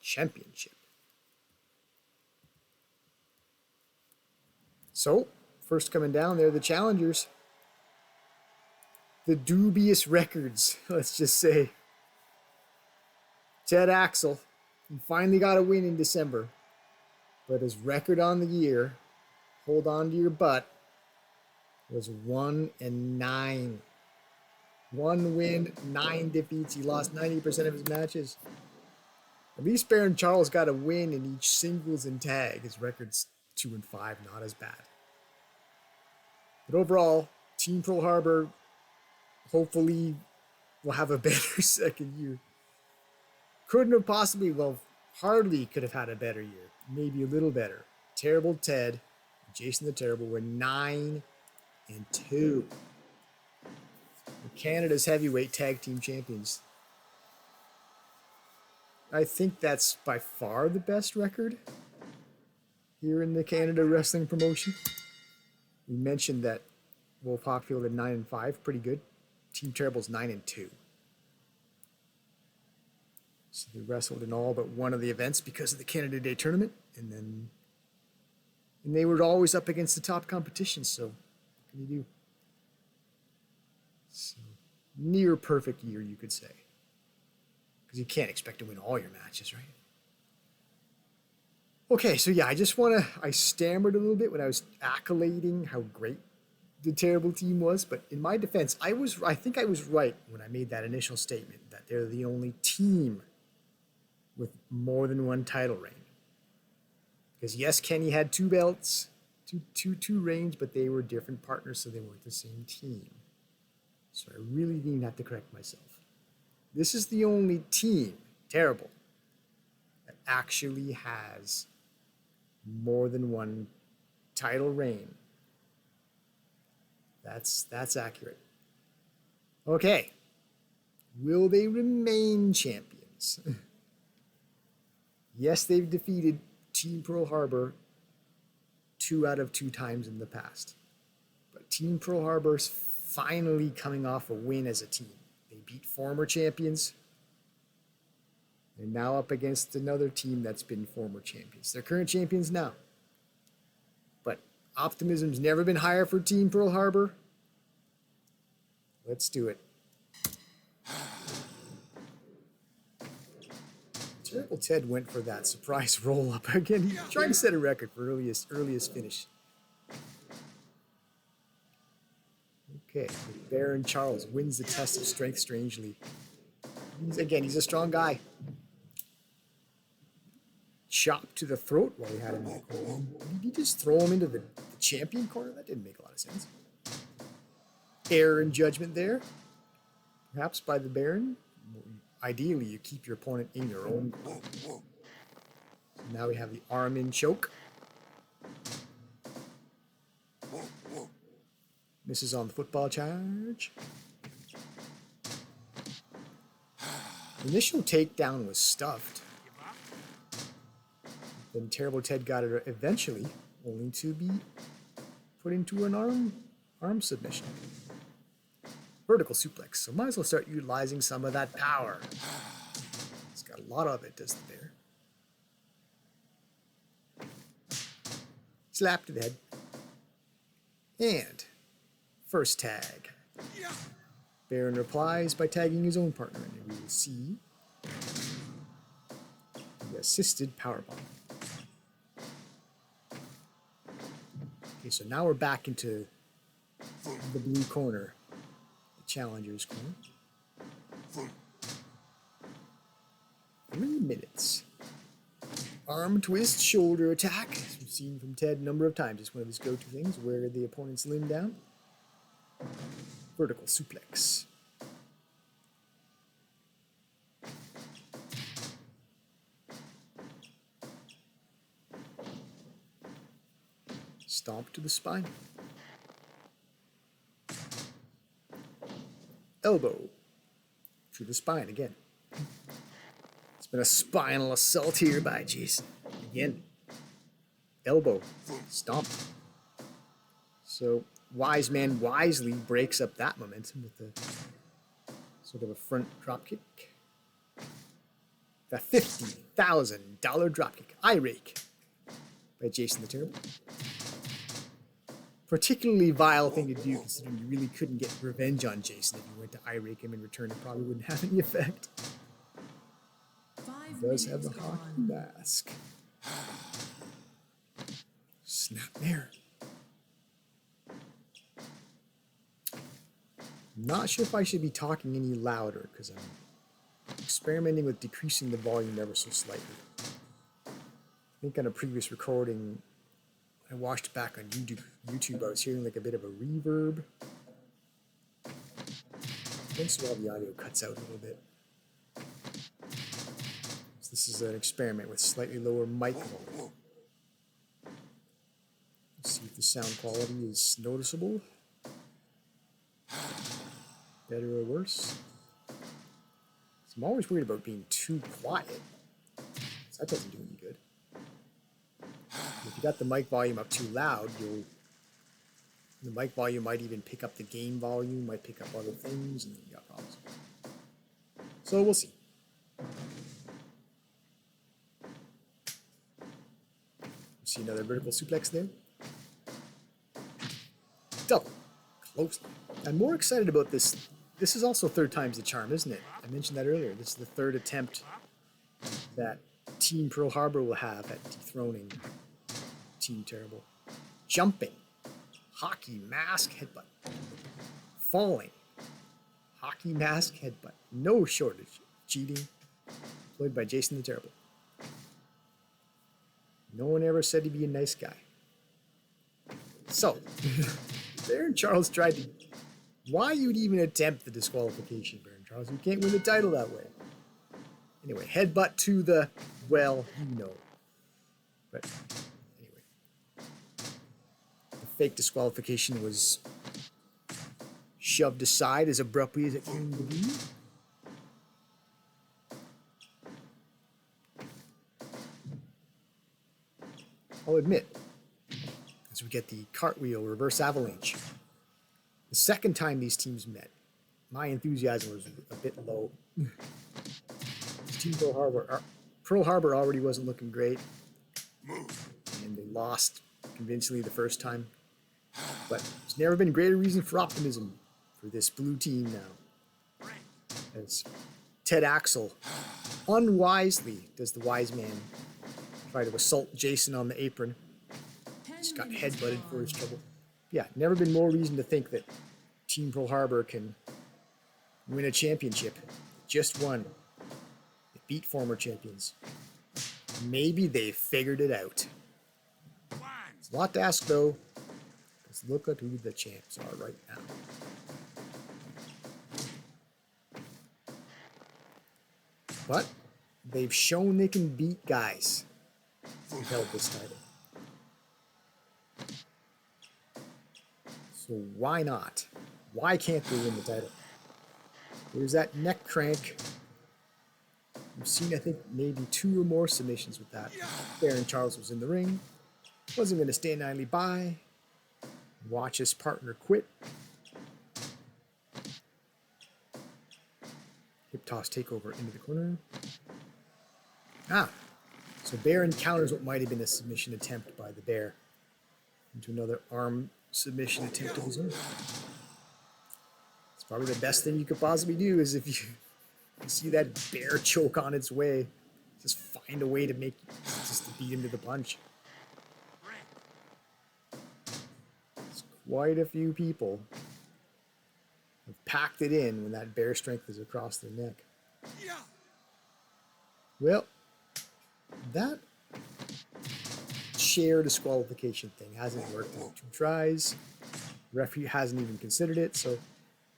Championship. So, first coming down there, the challengers. The dubious records, let's just say. Ted Axel, he finally got a win in December, but his record on the year, hold on to your butt, was 1-9. 1 win, 9 defeats. He lost 90% of his matches. At least Baron Charles got a win in each singles and tag. His record's 2-5, not as bad. But overall, Team Pearl Harbor hopefully will have a better second year. Couldn't have possibly, well, hardly could have had a better year. Maybe a little better. Terrible Ted, Jason the Terrible were 9-2. Canada's heavyweight tag team champions. I think that's by far the best record here in the Canada wrestling promotion. We mentioned that Wolf Hockfield at 9-5, pretty good. Team Terrible's 9-2. So they wrestled in all but one of the events because of the Canada Day tournament, and they were always up against the top competition. So what can you do? So, near perfect year, you could say, because you can't expect to win all your matches, right? Okay, so yeah, I stammered a little bit when I was accolading how great the terrible team was, but in my defense, I think I was right when I made that initial statement that they're the only team with more than one title reign. Because yes, Kenny had two belts, two reigns, but they were different partners, so they weren't the same team. So I really didn't have to correct myself. This is the only team, terrible, that actually has more than one title reign. That's accurate. Okay. Will they remain champions? Yes, they've defeated Team Pearl Harbor 2 out of 2 times in the past. But Team Pearl Harbor's finally coming off a win as a team. They beat former champions. They're now up against another team that's been former champions. They're current champions now. But optimism's never been higher for Team Pearl Harbor. Let's do it. Terrible Ted went for that surprise roll-up again. He's trying to set a record for earliest finish. Okay, Baron Charles wins the test of strength strangely. He's a strong guy. Chop to the throat while he had him in the corner. Did he just throw him into the champion corner? That didn't make a lot of sense. Error in judgment there. Perhaps by the Baron. Ideally, you keep your opponent in your own corner. So now we have the arm in choke. Misses on the football charge. The initial takedown was stuffed. Then Terrible Ted got it eventually, only to be put into an arm submission. Vertical suplex, so might as well start utilizing some of that power. It's got a lot of it, doesn't there? Slap to the head. And first tag. Baron replies by tagging his own partner, and we will see the assisted powerbomb. Okay, so now we're back into the blue corner. Challenger's corner. 3 minutes. Arm twist, shoulder attack. As we've seen from Ted a number of times. It's one of his go-to things. Wear the opponent's limb down. Vertical suplex. Stomp to the spine. Elbow to the spine again. It's been a spinal assault here by Jason. Again. Elbow. Stomp. So Wise Man wisely breaks up that momentum with a sort of a front dropkick. The $50,000 dropkick. Eye rake by Jason the Terrible. Particularly vile thing to do, considering you really couldn't get revenge on Jason if you went to eye rake him in return. It probably wouldn't have any effect. He does have the hockey mask. Snap there. I'm not sure if I should be talking any louder because I'm experimenting with decreasing the volume ever so slightly. I think on a previous recording, I watched back on YouTube, I was hearing like a bit of a reverb. Once in a while the audio cuts out a little bit. So this is an experiment with slightly lower mic volume. Let's see if the sound quality is noticeable. Better or worse. So I'm always worried about being too quiet. So that doesn't do any good. If you got the mic volume up too loud, the mic volume might even pick up the gain volume, might pick up other things, and then you got problems. So we'll see. See another vertical suplex there. Double. Close. I'm more excited about this. This is also third time's the charm, isn't it? I mentioned that earlier. This is the third attempt that Team Pearl Harbor will have at dethroning Team Terrible. Jumping Hockey mask headbutt. Falling. Hockey mask headbutt. No shortage. Cheating. Played by Jason the Terrible. No one ever said he'd be a nice guy. So, Baron Charles tried to... Why you'd even attempt the disqualification, Baron Charles? You can't win the title that way. Anyway, headbutt to the... Well, you know. But, anyway. The fake disqualification was shoved aside as abruptly as it came to be. I'll admit, as we get the cartwheel reverse avalanche. The second time these teams met, my enthusiasm was a bit low. Team Pearl Harbor already wasn't looking great, and they lost convincingly the first time. But there's never been a greater reason for optimism for this blue team now. As Ted Axel unwisely does the wise man try to assault Jason on the apron. Just got headbutted for his trouble. Yeah, never been more reason to think that Team Pearl Harbor can win a championship. Just one. They beat former champions. Maybe they figured it out. It's a lot to ask, though. Because look at who the champs are right now. But they've shown they can beat guys who held this title. So why not? Why can't they win the title? There's that neck crank. We've seen, I think, maybe 2 or more submissions with that. Baron Charles was in the ring. Wasn't going to stand idly by. Watch his partner quit. Hip toss takeover into the corner. So Baron counters what might have been a submission attempt by the Bear into another arm submission attempt of his own. It's probably the best thing you could possibly do is if you see that Bear choke on its way, just find a way to just to beat him to the punch. It's quite a few people have packed it in when that Bear strength is across their neck. Well, that chair disqualification thing hasn't worked in 2 tries. The referee hasn't even considered it, so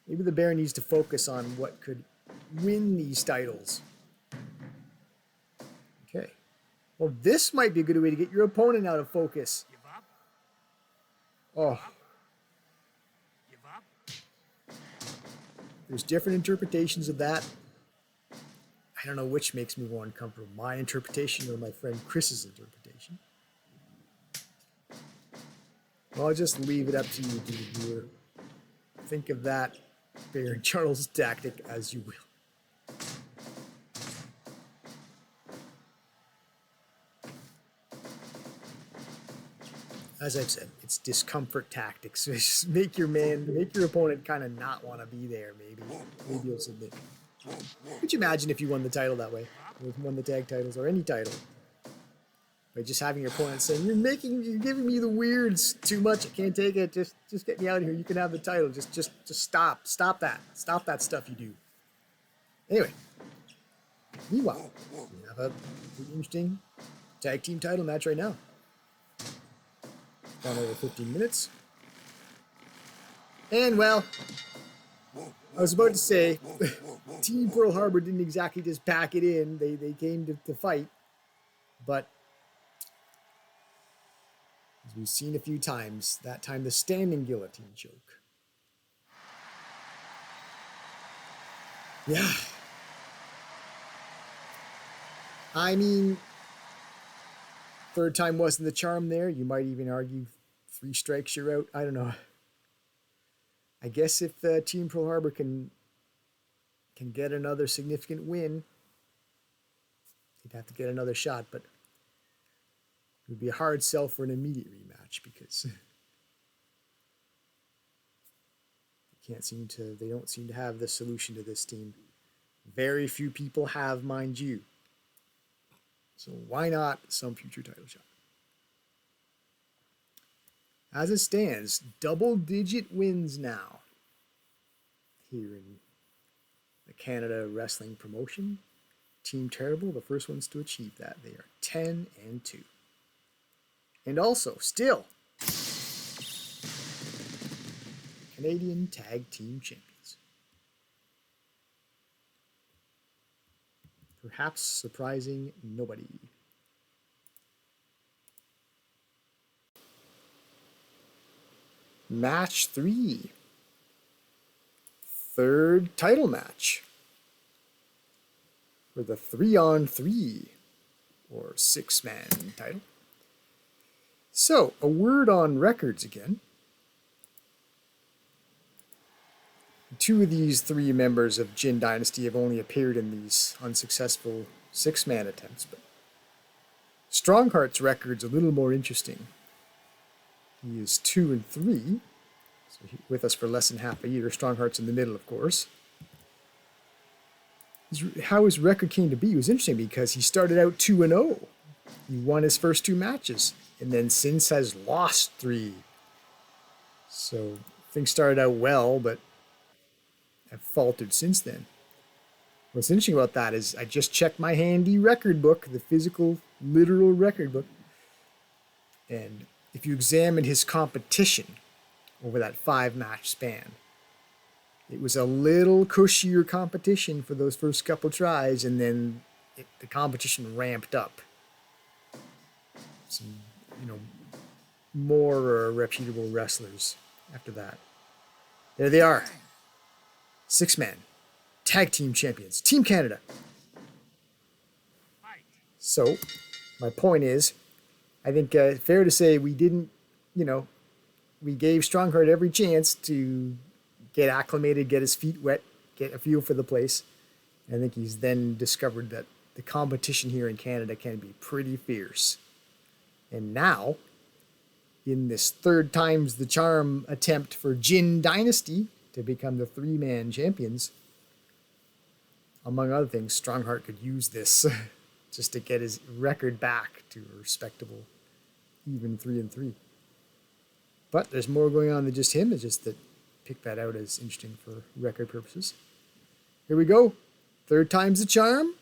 maybe the Bear needs to focus on what could win these titles. Okay. Well, this might be a good way to get your opponent out of focus. Oh. There's different interpretations of that. I don't know which makes me more uncomfortable, my interpretation or my friend Chris's interpretation. Well, I'll just leave it up to you, dear viewer. Think of that Baron Charles tactic as you will. As I've said, it's discomfort tactics. Just make your opponent kind of not want to be there, maybe. Maybe you'll submit. Could you imagine if you won the title that way? Or won the tag titles or any title? By just having your opponent saying, you're giving me the weirds too much, I can't take it, just get me out of here, you can have the title, just stop that stuff you do. Anyway, meanwhile, we have a pretty interesting tag team title match right now. Gone over 15 minutes. And well, I was about to say, Team Pearl Harbor didn't exactly just pack it in, they came to fight, but as we've seen a few times, that time the standing guillotine choke. Yeah. I mean, third time wasn't the charm there. You might even argue 3 strikes, you're out. I don't know. I guess if Team Pearl Harbor can get another significant win, they'd have to get another shot, but it would be a hard sell for an immediate rematch because they don't seem to have the solution to this team. Very few people have, mind you. So why not some future title shot? As it stands, double-digit wins now here in the Canada Wrestling Promotion. Team Terrible, the first ones to achieve that. They are 10-2. And also, still, Canadian Tag Team Champions. Perhaps surprising nobody. Match 3. Third title match for the 3-on-3 or 6-man title. So, a word on records again. 2 of these 3 members of Jin Dynasty have only appeared in these unsuccessful 6-man attempts, but Strongheart's record's a little more interesting. He is 2-3, so he's with us for less than half a year. Strongheart's in the middle, of course. How his record came to be was interesting because he started out 2-0. He won his first 2 matches, and then since has lost 3. So things started out well, but have faltered since then. What's interesting about that is I just checked my handy record book, the physical, literal record book, and if you examine his competition over that 5-match span, it was a little cushier competition for those first couple tries, and then the competition ramped up. Some, more reputable wrestlers after that. There they are. 6-man Tag Team Champions, Team Canada. So, my point is, I think fair to say we didn't, we gave Strongheart every chance to get acclimated, get his feet wet, get a feel for the place. I think he's then discovered that the competition here in Canada can be pretty fierce. And now, in this 3rd time's the charm attempt for Jin Dynasty to become the 3-man champions, among other things, Strongheart could use this just to get his record back to a respectable even 3-3. But there's more going on than just him. It's just that pick that out as interesting for record purposes. Here we go. 3rd time's the charm.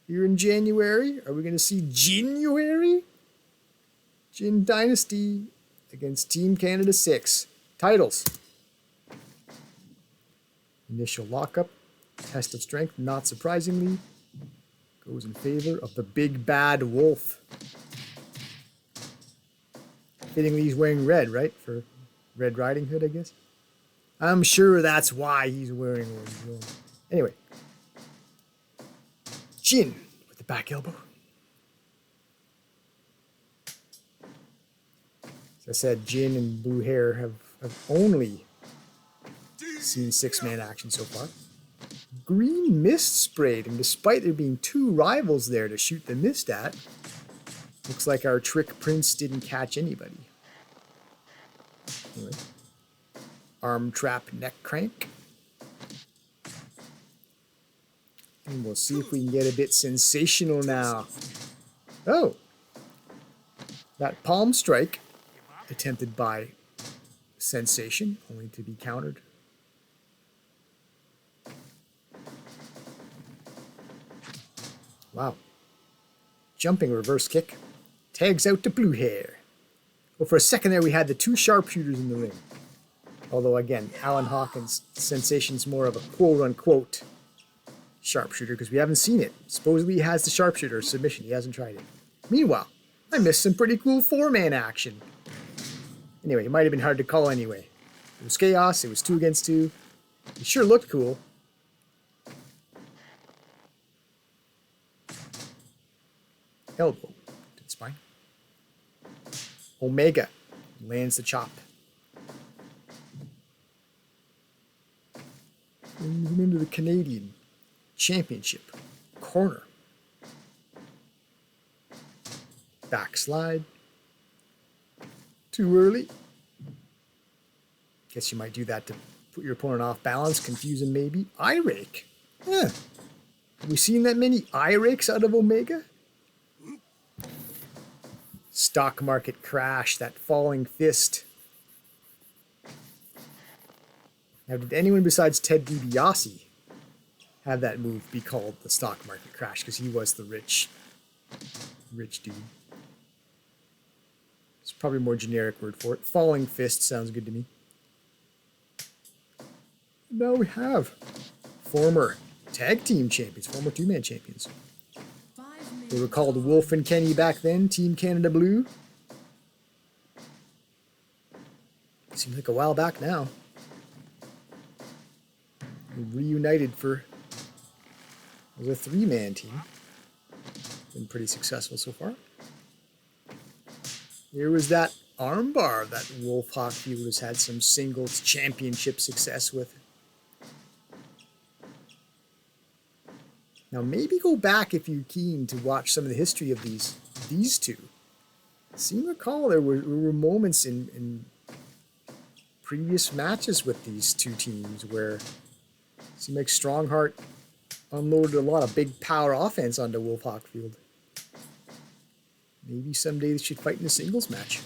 Here in January, are we going to see January? Jin Dynasty against Team Canada 6. Titles. Initial lockup. Test of strength, not surprisingly, goes in favor of the Big Bad Wolf. Fittingly, he's wearing red, right? For Red Riding Hood, I guess. I'm sure that's why he's wearing one. Anyway. Jin with the back elbow. As I said, Jin and Blue Hair have only seen 6-man action so far. Green mist sprayed, and despite there being 2 rivals there to shoot the mist at, looks like our Trick Prince didn't catch anybody. Anyway. Arm trap neck crank. And we'll see if we can get a bit sensational now. Oh! That palm strike attempted by Sensation, only to be countered. Wow. Jumping reverse kick. Tags out to Blue Hair. Well, for a second there we had the 2 sharpshooters in the ring. Although again, Alan Hawkins' Sensation's more of a quote-unquote sharpshooter because we haven't seen it. Supposedly he has the sharpshooter submission. He hasn't tried it. Meanwhile, I missed some pretty cool 4-man action. Anyway, it might have been hard to call anyway. It was chaos. It was 2 against 2. It sure looked cool. Elbow to the spine. Omega lands the chop. Moving into the Canadian Championship corner. Backslide. Too early. Guess you might do that to put your opponent off balance, confuse him maybe. Eye rake. Yeah. Have we seen that many eye rakes out of Omega? stock market crash, that falling fist. Now, did anyone besides Ted DiBiase have that move be called the stock market crash? Because he was the rich dude. It's probably a more generic word for it. Falling fist sounds good to me. Now we have former tag team champions, former two-man champions. They were called Wolf and Kenny back then, Team Canada Blue. Seems like a while back now. They reunited for as a three-man team. Been pretty successful so far. Here was that armbar that Wolf Hockfield has had some singles championship success with. Now maybe go back if you're keen to watch some of the history of these two. I seem to recall there were moments in previous matches with these two teams where it seemed like Strongheart unloaded a lot of big power offense onto Wolf Hockfield. Maybe someday they should fight in a singles match.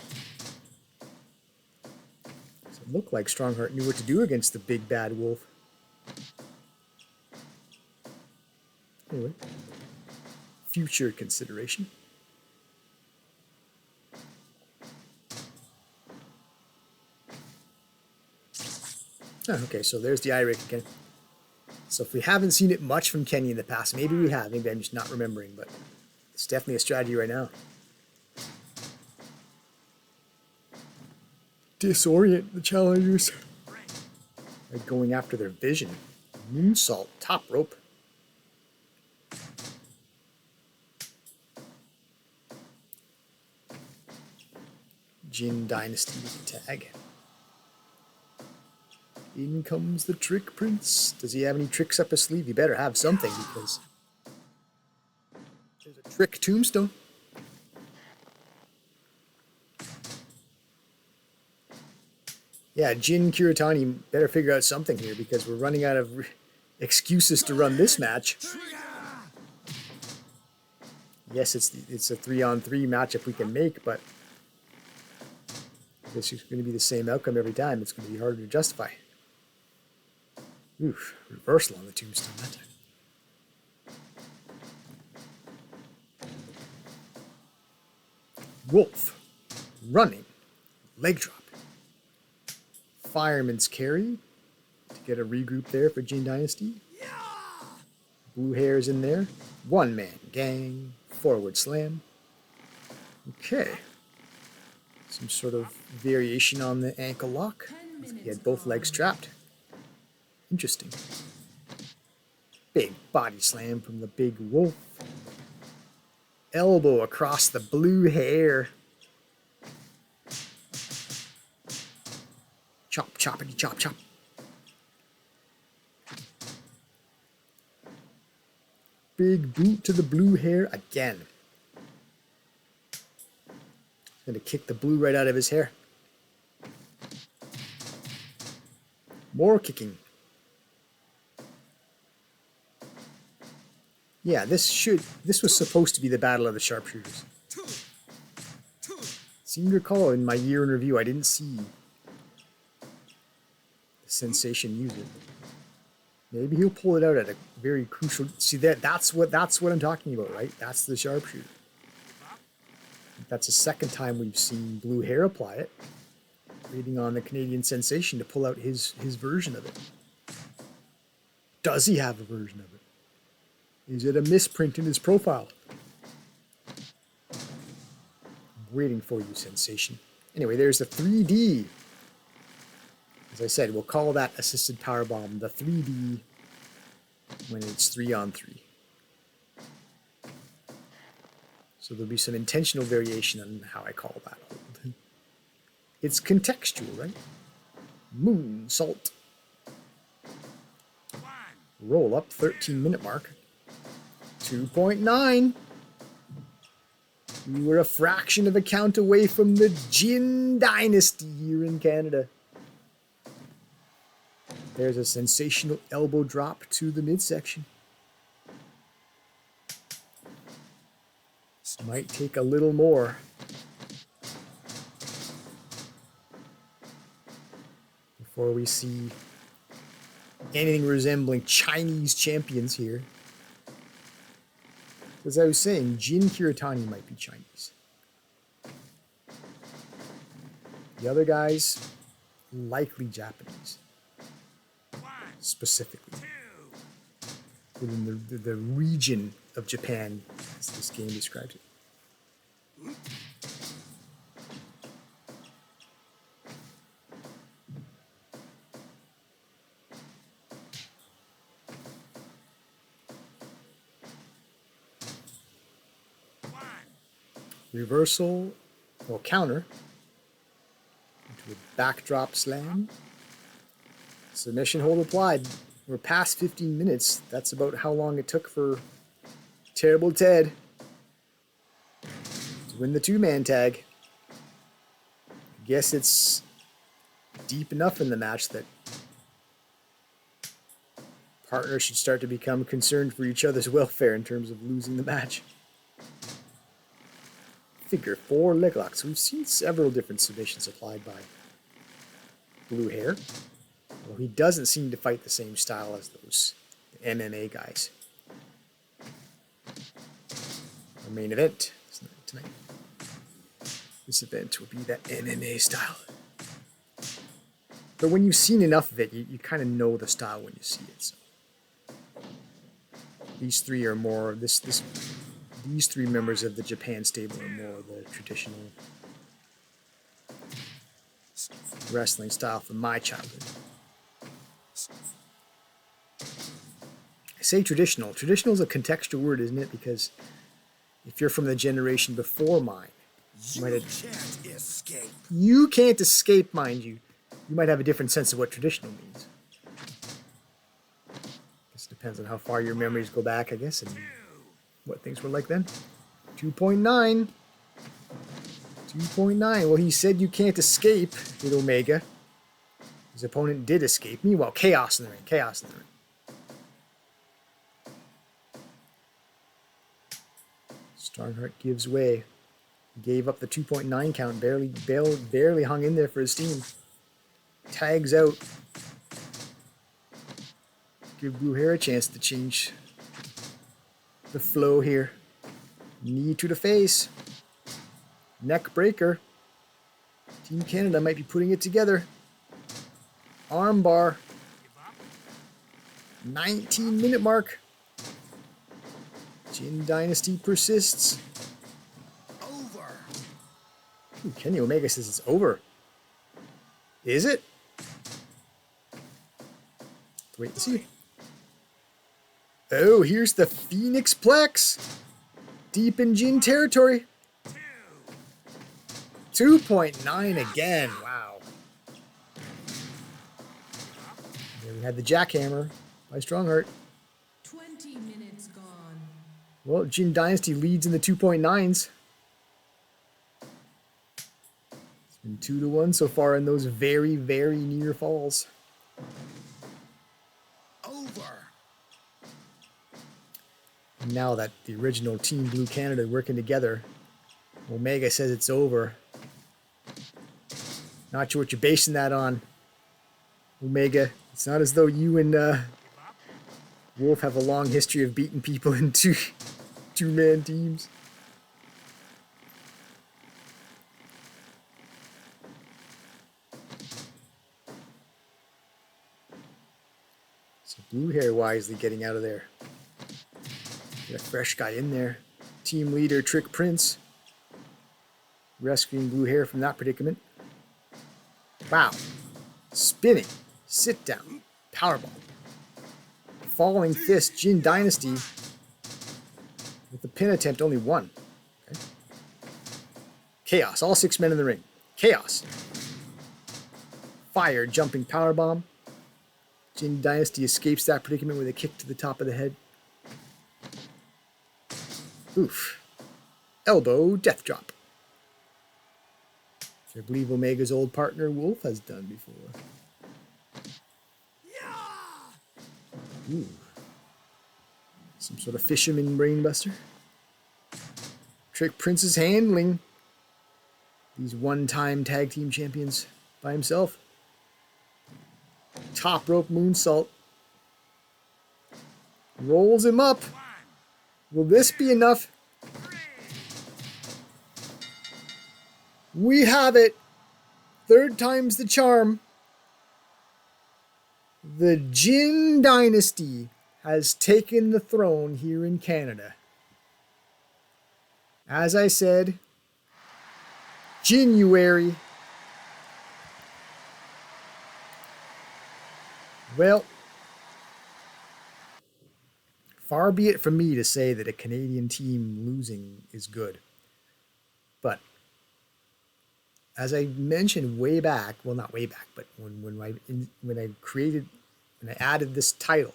It looked like Strongheart knew what to do against the big bad Wolf. Anyway, future consideration. Oh, okay, so there's the eye rake again. So if we haven't seen it much from Kenny in the past, maybe we have, maybe I'm just not remembering, but it's definitely a strategy right now. Disorient the challengers by going after their vision. Moonsault, top rope. Jin Dynasty with the tag. In comes the Trick Prince. Does he have any tricks up his sleeve? He better have something because there's a trick tombstone. Yeah, Jin Kiritani better figure out something here because we're running out of excuses to run this match. Yes, it's a 3-on-3 matchup we can make, but I guess it's going to be the same outcome every time. It's going to be harder to justify. Oof, reversal on the tombstone that time. Wolf, running, leg drop. Fireman's carry to get a regroup there for Jin Dynasty. Blue hair's in there. One man gang, forward slam. Okay. Some sort of variation on the ankle lock. He had both legs trapped. Interesting. Big body slam from the big Wolf. Elbow across the blue hair. Chop, choppity, chop, chop. Big boot to the blue hair again. Gonna kick the blue right out of his hair. More kicking. Yeah, this was supposed to be the battle of the sharpshooters. Seem to recall in my year in review, I didn't see Sensation use it. Maybe he'll pull it out at a very crucial. See that's what I'm talking about, right? That's the sharpshooter. That's the second time we've seen Blue Hair apply it, waiting on the Canadian Sensation to pull out his version of it. Does he have a version of it? Is it a misprint in his profile? I'm waiting for you, Sensation. Anyway, there's the 3D. As I said, we'll call that assisted powerbomb the 3D when it's 3-on-3. So there'll be some intentional variation on how I call that hold. It's contextual, right? Moonsault. Roll up, 13-minute mark. 2.9. We were a fraction of a count away from the Jin Dynasty here in Canada. There's a sensational elbow drop to the midsection. Might take a little more before we see anything resembling Chinese champions here. As I was saying, Jin Kiritani might be Chinese. The other guys, likely Japanese. Specifically. Within the region of Japan, as this game describes it. Reversal or counter into a backdrop slam. Submission hold applied. We're past 15 minutes. That's about how long it took for Terrible Ted to win the two-man tag. I guess it's deep enough in the match that partners should start to become concerned for each other's welfare in terms of losing the match. Figure 4 leg locks. We've seen several different submissions applied by Blue Hair. Well, he doesn't seem to fight the same style as those MMA guys. Our main event tonight. This event will be that MMA style. But when you've seen enough of it, you kind of know the style when you see it. So. These three are more these three members of the Japan stable are more of the traditional wrestling style from my childhood. I say traditional. Traditional is a contextual word, isn't it? Because if you're from the generation before mine, you can't escape, mind you. You might have a different sense of what traditional means. This depends on how far your memories go back, I guess, and what things were like then. 2.9. 2.9. Well, he said you can't escape with Omega. His opponent did escape. Meanwhile, chaos in the ring. Chaos in the ring. Strongheart gives way. Gave up the 2.9 count. Barely hung in there for his team. Tags out. Give Blue Hair a chance to change the flow here. Knee to the face. Neck breaker. Team Canada might be putting it together. Arm bar. 19-minute mark. Jin Dynasty persists. Over. Ooh, Kenny Omega says it's over. Is it? Let's wait and see. Oh, here's the Phoenix Plex. Deep in Jin territory. 2.9 again. Wow. There we had the jackhammer by Strongheart. 20 minutes gone. Well, Jin Dynasty leads in the 2.9s. It's been 2-1 so far in those very, very near falls. Over. Now that the original Team Blue Canada working together, Omega says it's over. Not sure what you're basing that on, Omega. It's not as though you and Wolf have a long history of beating people in two-man teams. So Blue Hair wisely getting out of there. Get a fresh guy in there. Team leader Trick Prince rescuing Blue Hair from that predicament. Wow. Spinning. Sit down. Powerbomb. Falling fist. Jin Dynasty with the pin attempt, only one. Okay. Chaos. All 6 men in the ring. Chaos. Fire. Jumping powerbomb. Jin Dynasty escapes that predicament with a kick to the top of the head. Oof. Elbow death drop. Which I believe Omega's old partner Wolf has done before. Ooh. Some sort of fisherman brainbuster. Trick Prince is handling these one-time tag team champions by himself. top rope moonsault. Rolls him up. Will this be enough? We have it. Third time's the charm. The Jin Dynasty has taken the throne here in Canada. As I said, January. Well, far be it from me to say that a Canadian team losing is good. But as I mentioned way back, well, not way back, but when I added this title,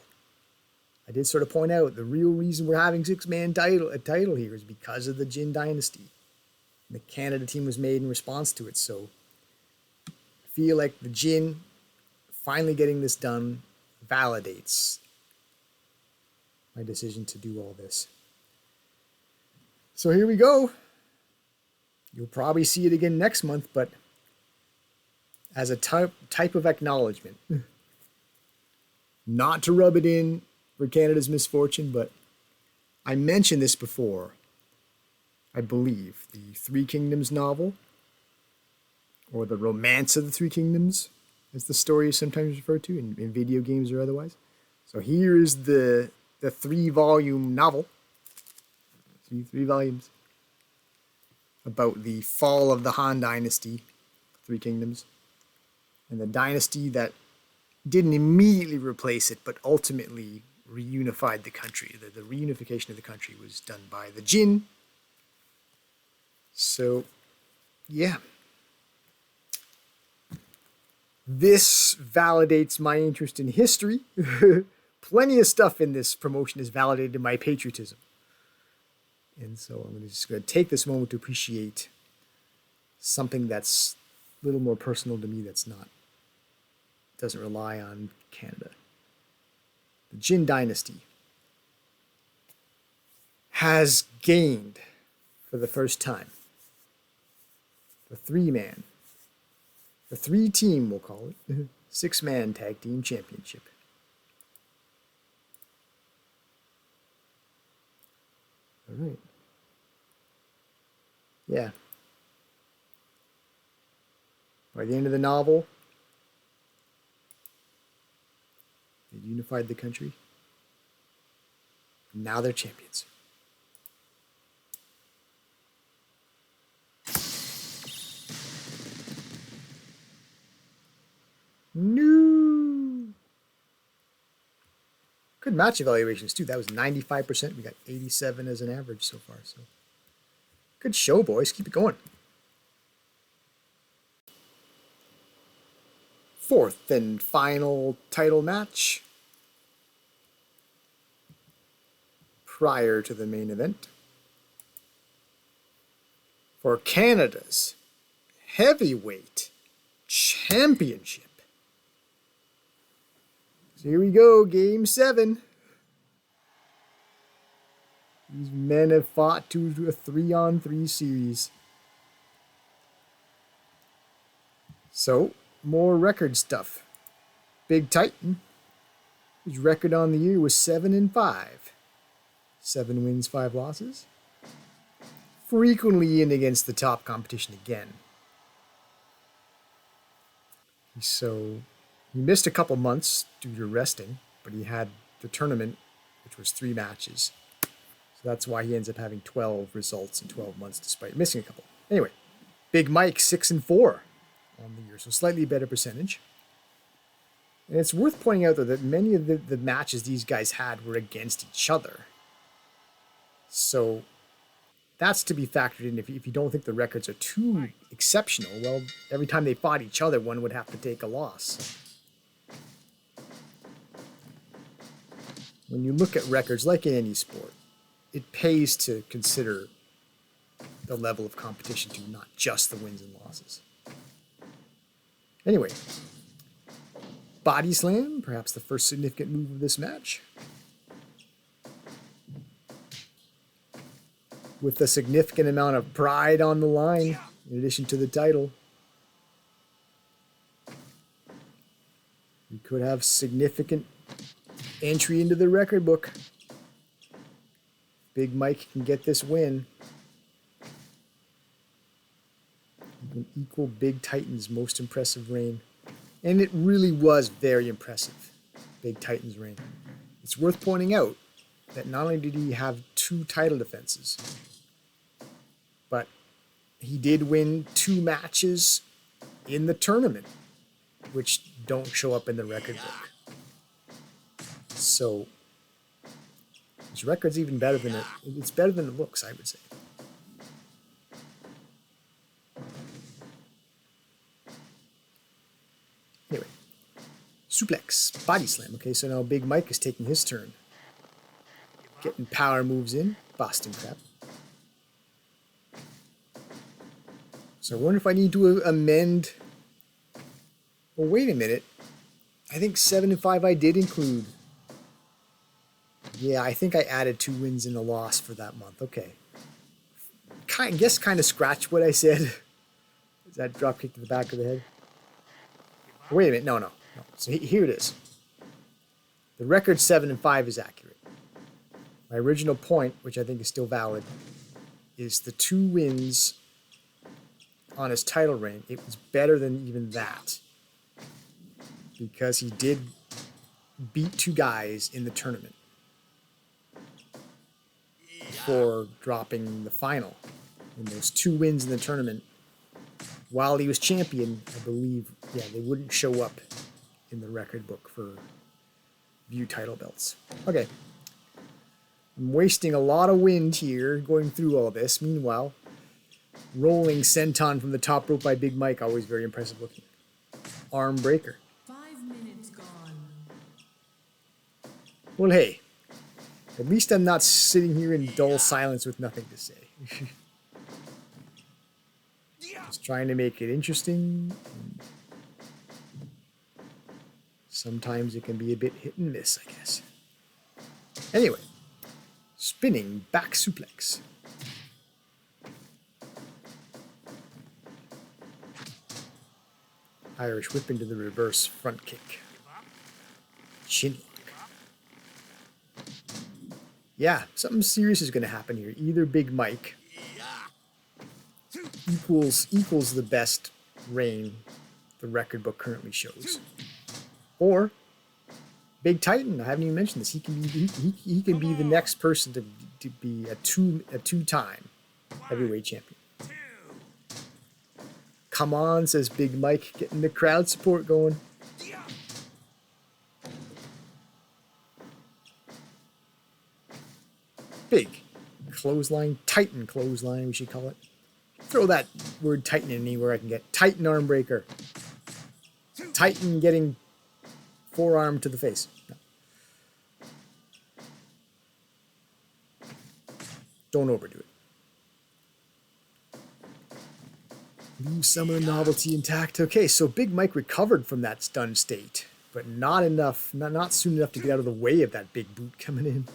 I did sort of point out the real reason we're having a title here is because of the Jin Dynasty. The Canada team was made in response to it, so I feel like the Jin finally getting this done validates my decision to do all this. So here we go. You'll probably see it again next month, but as a type of acknowledgement. Not to rub it in for Canada's misfortune, but I mentioned this before. I believe the Three Kingdoms novel, or the Romance of the Three Kingdoms, as the story is sometimes referred to in video games or otherwise. So here is the 3-volume novel. Three volumes. About the fall of the Han Dynasty, Three Kingdoms, and the dynasty that didn't immediately replace it, but ultimately reunified the country. The reunification of the country was done by the Jin. So, yeah. This validates my interest in history. Plenty of stuff in this promotion has validated my patriotism. And so I'm just going to take this moment to appreciate something that's a little more personal to me doesn't rely on Canada. The Jin Dynasty has gained, for the first time, the 3-team, we'll call it, 6-man tag team championship. All right. Yeah. By the end of the novel, they unified the country. And now they're champions. No. Good match evaluations too. That was 95%. We got 87 as an average so far. So good show, boys. Keep it going. Fourth and final title match prior to the main event for Canada's heavyweight championship. So here we go, game 7. These men have fought to a 3-on-3 series. So, more record stuff. Big Titan, his record on the year was 7-5. 7 wins, 5 losses. Frequently in against the top competition again. So, he missed a couple months due to resting, but he had the tournament, which was 3 matches. So that's why he ends up having 12 results in 12 months despite missing a couple. Anyway, Big Mike, 6-4 on the year, so slightly better percentage. And it's worth pointing out, though, that many of the matches these guys had were against each other. So that's to be factored in. If you don't think the records are too exceptional, well, every time they fought each other, one would have to take a loss. When you look at records, like in any sport, it pays to consider the level of competition too, not just the wins and losses. Anyway, body slam, perhaps the first significant move of this match. With a significant amount of pride on the line, in addition to the title. We could have significant entry into the record book. Big Mike can get this win. He can equal Big Titan's most impressive reign. And it really was very impressive, Big Titan's reign. It's worth pointing out that not only did he have 2 title defenses, but he did win 2 matches in the tournament, which don't show up in the record book. So his record's even better than it's better than it looks, I would say. Anyway, suplex, body slam. Okay, so now Big Mike is taking his turn. Getting power moves in, Boston Crab. So I wonder if I need to amend. Well, wait a minute. I think 7 and 5 I did include. Yeah, I think I added 2 wins and a loss for that month. Okay. Guess kind of scratch what I said. Is that drop kick to the back of the head? Wait a minute. No. So here it is. The record 7 and 5 is accurate. My original point, which I think is still valid, is the 2 wins on his title reign. It was better than even that, because he did beat 2 guys in the tournament before dropping the final. And those 2 wins in the tournament, while he was champion, I believe, they wouldn't show up in the record book for View title belts. Okay. I'm wasting a lot of wind here going through all this. Meanwhile, rolling senton from the top rope by Big Mike, always very impressive looking. Arm breaker. 5 minutes gone. Well, hey, at least I'm not sitting here in dull silence with nothing to say. Just trying to make it interesting. Sometimes it can be a bit hit and miss, I guess. Anyway, spinning back suplex. Irish whip into the reverse front kick. Chin lock. Yeah, something serious is going to happen here. Either Big Mike equals the best reign the record book currently shows, or Big Titan. I haven't even mentioned this. He can be the next person to be a two-time heavyweight champion. Come on, says Big Mike, getting the crowd support going. Big clothesline, Titan clothesline, we should call it. Throw that word Titan in anywhere I can get. Titan arm breaker. Titan getting forearm to the face. No. Don't overdo it. Leave some of the novelty intact. Okay, so Big Mike recovered from that stunned state, but not enough, not soon enough to get out of the way of that big boot coming in.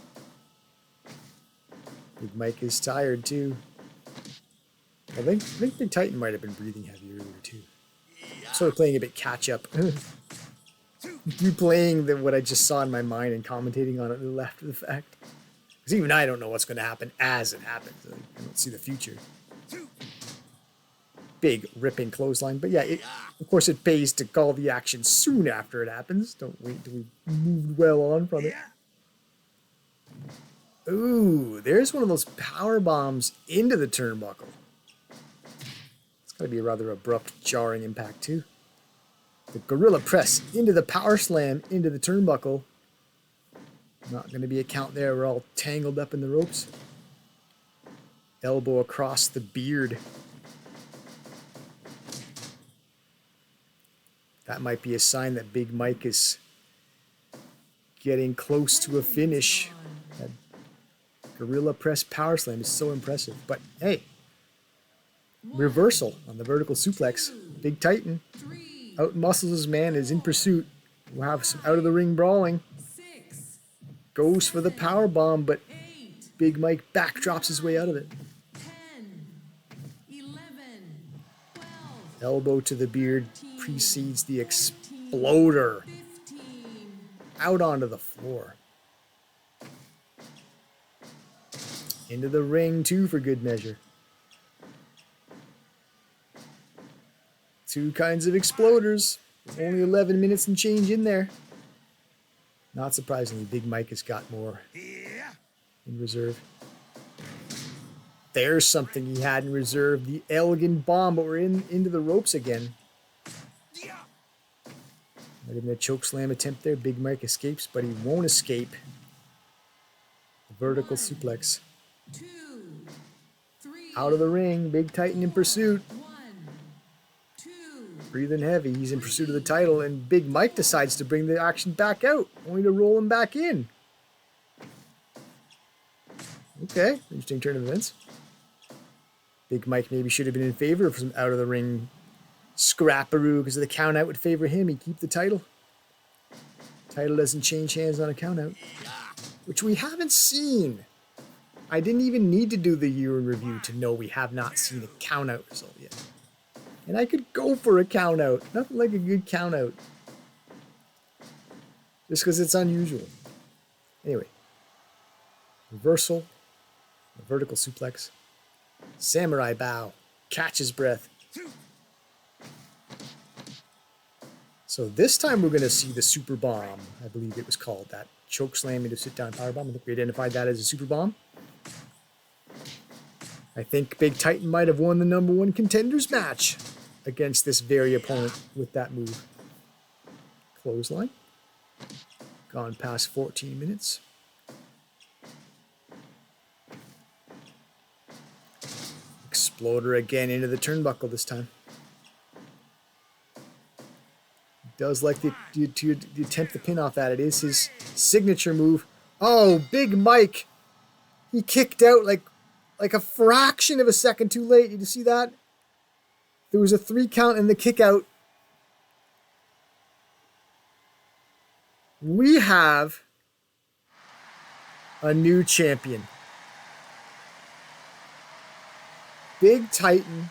Big Mike is tired too. I think Big Titan might have been breathing heavy earlier too. Sort of playing a bit catch up. Replaying what I just saw in my mind and commentating on it after the fact. Because even I don't know what's going to happen as it happens. I don't see the future. Big ripping clothesline. But yeah, of course it pays to call the action soon after it happens. Don't wait till we moved well on from it. Ooh, there's one of those power bombs into the turnbuckle. It's got to be a rather abrupt, jarring impact too. The gorilla press into the power slam into the turnbuckle. Not going to be a count there. We're all tangled up in the ropes. Elbow across the beard. That might be a sign that Big Mike is getting close to a finish. That gorilla press power slam is so impressive. But hey, reversal on the vertical suplex. Big Titan outmuscles his man, is in pursuit. We'll have some out of the ring brawling. Goes for the power bomb, but Big Mike backdrops his way out of it. 10, 11, 12, Elbow to the beard precedes the exploder. 15, out onto the floor. Into the ring, too, for good measure. Two kinds of exploders. Only 11 minutes and change in there. Not surprisingly, Big Mike has got more in reserve. There's something he had in reserve. The Elgin bomb, but we're into the ropes again. Not even a choke slam attempt there. Big Mike escapes, but he won't escape. The vertical suplex. 2, 3. Out of the ring. Big Titan in pursuit. 1, 2. Breathing heavy. He's in pursuit of the title, and Big Mike decides to bring the action back out, only to roll him back in. Okay, interesting turn of events. Big Mike maybe should have been in favor of some out of the ring scrapperoo because the count out would favor him. He'd keep the title. Title doesn't change hands on a count out, which we haven't seen. I didn't even need to do the year in review to know we have not seen a count out result yet. And I could go for a count out. Nothing like a good count out. Just because it's unusual. Anyway. Reversal. A vertical suplex. Samurai bow. Catch his breath. So this time we're going to see the super bomb. I believe it was called that. Choke slam into sit down power bomb. I think we identified that as a super bomb. I think Big Titan might have won the #1 contenders match against this very opponent with that move. Clothesline. Gone past 14 minutes. Exploder again into the turnbuckle this time. Does like to attempt the pin off that. It is his signature move. Oh, Big Mike. He kicked out like a fraction of a second too late. Did you see that? There was a 3 count in the kick out. We have a new champion. Big Titan.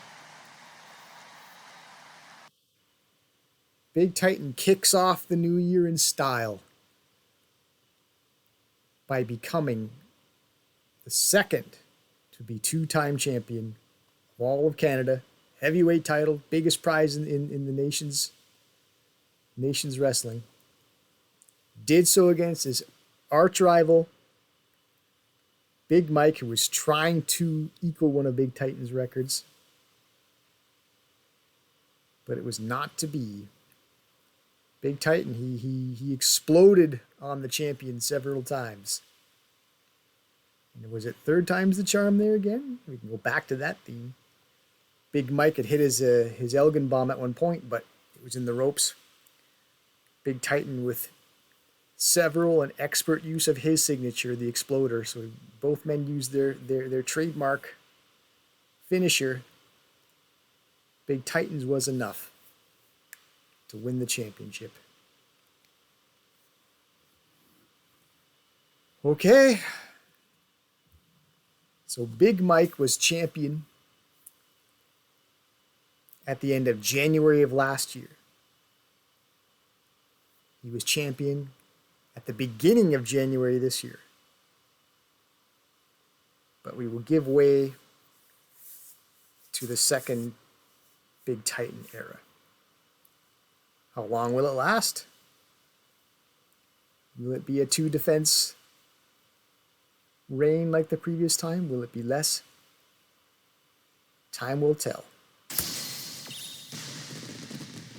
Big Titan kicks off the new year in style by becoming the second to be 2-time champion of all of Canada. Heavyweight title, biggest prize in the nation's wrestling. Did so against his arch rival, Big Mike, who was trying to equal one of Big Titan's records. But it was not to be. Big Titan, he exploded on the champion several times. And was it 3rd time's the charm there again? We can go back to that theme. Big Mike had hit his Elgin bomb at one point, but it was in the ropes. Big Titan with several and expert use of his signature, the Exploder. So both men used their trademark finisher. Big Titan's was enough to win the championship. Okay. So Big Mike was champion at the end of January of last year. He was champion at the beginning of January this year. But we will give way to the second Big Titan era. How long will it last? Will it be a 2-defense reign like the previous time? Will it be less? Time will tell.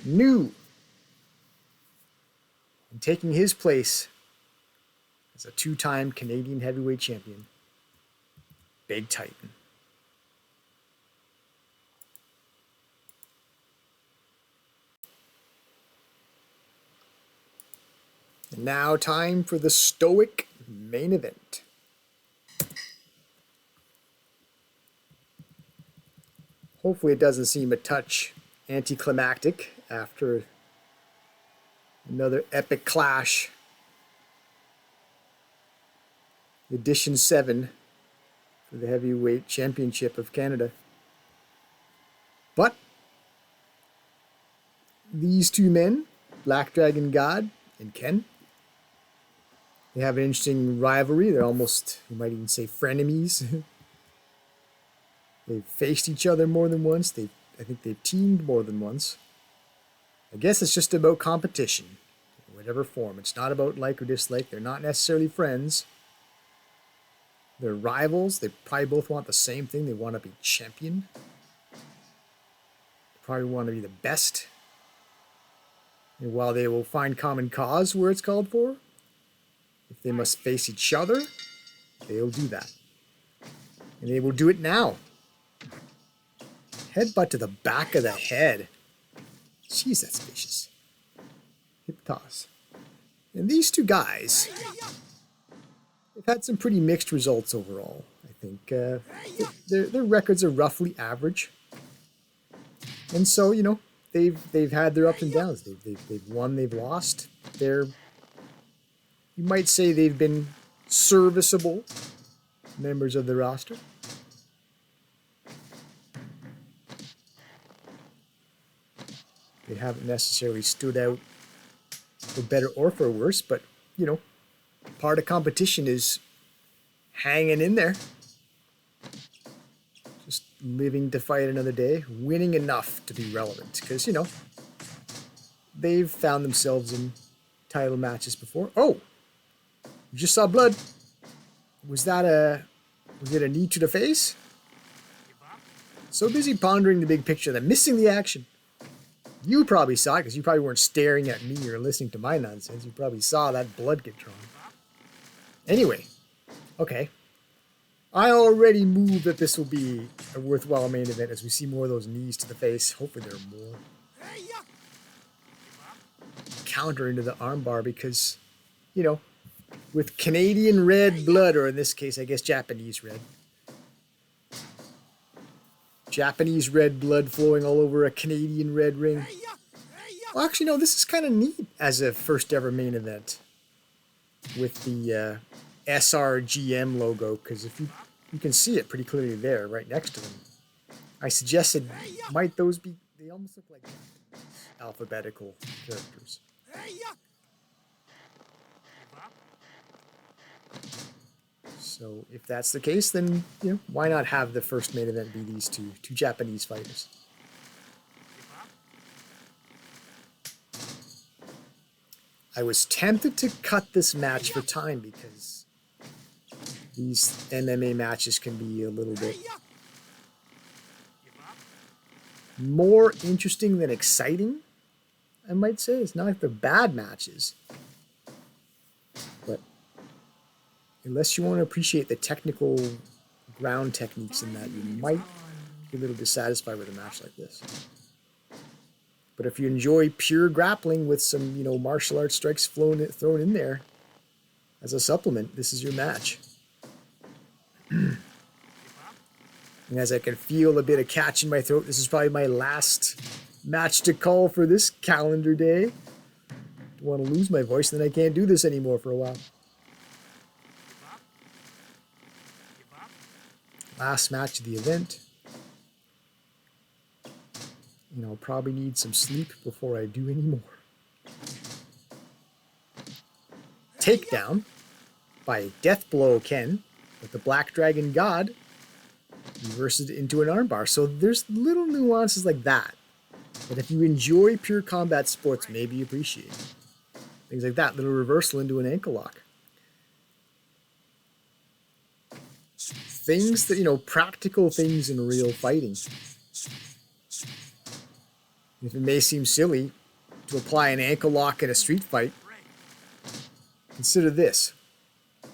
New. And taking his place as a 2-time Canadian heavyweight champion, Big Titan. And now time for the Stoic main event. Hopefully it doesn't seem a touch anticlimactic after another epic clash. Edition 7 for the Heavyweight Championship of Canada. But these two men, Black Dragon God and Ken, They have an interesting rivalry. They're almost, you might even say, frenemies. They've faced each other more than once. I think they've teamed more than once. I guess it's just about competition, in whatever form. It's not about like or dislike. They're not necessarily friends. They're rivals. They probably both want the same thing. They want to be champion. They probably want to be the best. And while they will find common cause where it's called for, if they must face each other, they'll do that. And they will do it now. Headbutt to the back of the head. Jeez, that's vicious. Hip toss. And these two guys, they've had some pretty mixed results overall. I think their records are roughly average. And so, you know, they've had their ups and downs. They've won, they've lost. You might say they've been serviceable members of the roster. They haven't necessarily stood out for better or for worse, but, you know, part of competition is hanging in there. Just living to fight another day, winning enough to be relevant. Because, you know, they've found themselves in title matches before. Oh! You just saw blood. Was it a knee to the face? So busy pondering the big picture that missing the action. You probably saw it because you probably weren't staring at me or listening to my nonsense. You probably saw that blood get drawn. Anyway, okay. I already moved that this will be a worthwhile main event as we see more of those knees to the face. Hopefully there are more. Counter into the armbar because, you know, with Canadian red blood, or in this case, I guess Japanese red. Japanese red blood flowing all over a Canadian red ring. Well, actually, no, this is kind of neat as a first ever main event with the SRGM logo, because if you can see it pretty clearly there, right next to them. I suggested, might those be, they almost look like alphabetical characters. So if that's the case, then, you know, why not have the first main event be these two Japanese fighters? I was tempted to cut this match for time because these MMA matches can be a little bit more interesting than exciting, I might say. It's not like they're bad matches, but unless you want to appreciate the technical ground techniques in that, you might be a little dissatisfied with a match like this. But if you enjoy pure grappling with some, you know, martial arts strikes thrown in there as a supplement, this is your match. And as I can feel a bit of catch in my throat, this is probably my last match to call for this calendar day. Don't want to lose my voice, then I can't do this anymore for a while. Last match of the event. You know, I'll probably need some sleep before I do any more. Takedown by Deathblow Ken with the Black Dragon God. Reverses it into an armbar. So there's little nuances like that if you enjoy pure combat sports, maybe you appreciate. Things like that, little reversal into an ankle lock. Things that, you know, practical things in real fighting. If it may seem silly to apply an ankle lock in a street fight, consider this.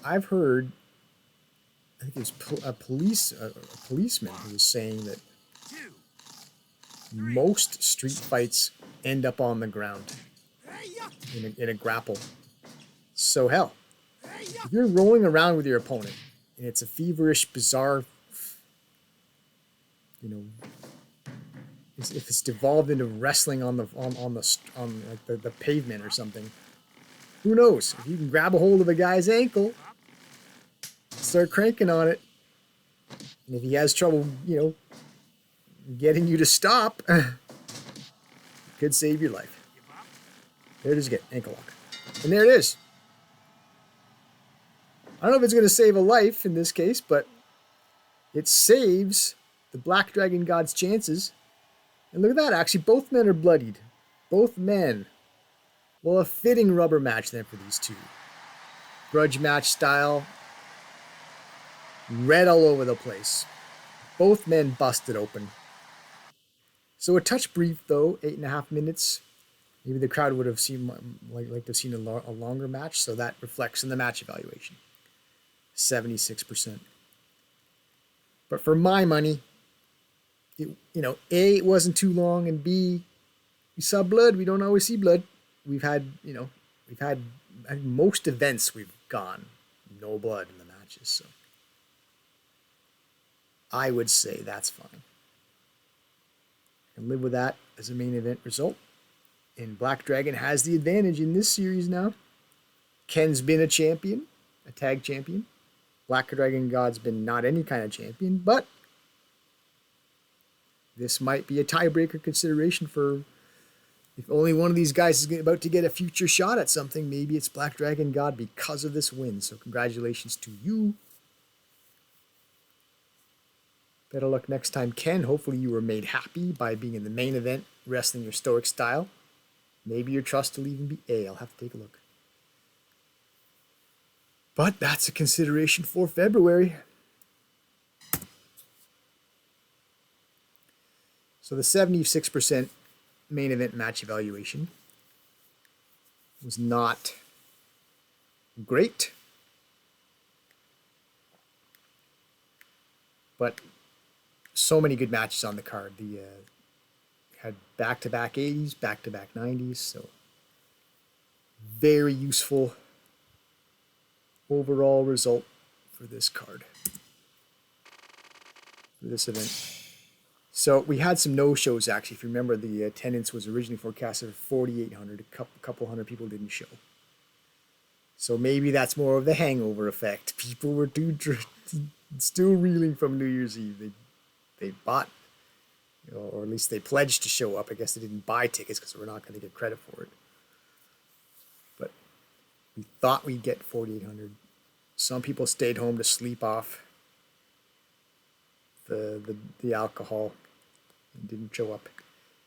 I've heard, I think it was a policeman who was saying that most street fights end up on the ground in a grapple. So hell, if you're rolling around with your opponent and it's a feverish, bizarre, you know, if it's devolved into wrestling on like the pavement or something, who knows? If you can grab a hold of a guy's ankle, start cranking on it, and if he has trouble, you know, getting you to stop, it could save your life. There it is again, ankle lock, and there it is. I don't know if it's going to save a life in this case, but it saves the Black Dragon God's chances. And look at that, actually, both men are bloodied. Both men. Well, a fitting rubber match then for these two. Grudge match style. Red all over the place. Both men busted open. So a touch brief though, 8.5 minutes. Maybe the crowd would have seen like to have seen a longer match, so that reflects in the match evaluation. 76%. But for my money, A, it wasn't too long, and B, we saw blood. We don't always see blood. We've had most events we've gone no blood in the matches, so I would say that's fine. I can live with that as a main event result. And Black Dragon has the advantage in this series now. Ken's been a champion, a tag champion. Black Dragon God's been not any kind of champion, but this might be a tiebreaker consideration for if only one of these guys is about to get a future shot at something. Maybe it's Black Dragon God because of this win. So congratulations to you. Better luck next time, Ken. Hopefully you were made happy by being in the main event, wrestling your stoic style. Maybe your trust will even be A. I'll have to take a look. But that's a consideration for February. So the 76% main event match evaluation was not great, but so many good matches on the card. The had back-to-back 80s, back-to-back 90s, so very useful overall result for this card, for this event. So we had some no-shows, actually. If you remember, the attendance was originally forecasted at 4,800. A couple hundred people didn't show. So maybe that's more of the hangover effect. People were still reeling from New Year's Eve. They bought, or at least they pledged to show up. I guess they didn't buy tickets because we're not going to get credit for it. But we thought we'd get 4,800. Some people stayed home to sleep off the alcohol and didn't show up.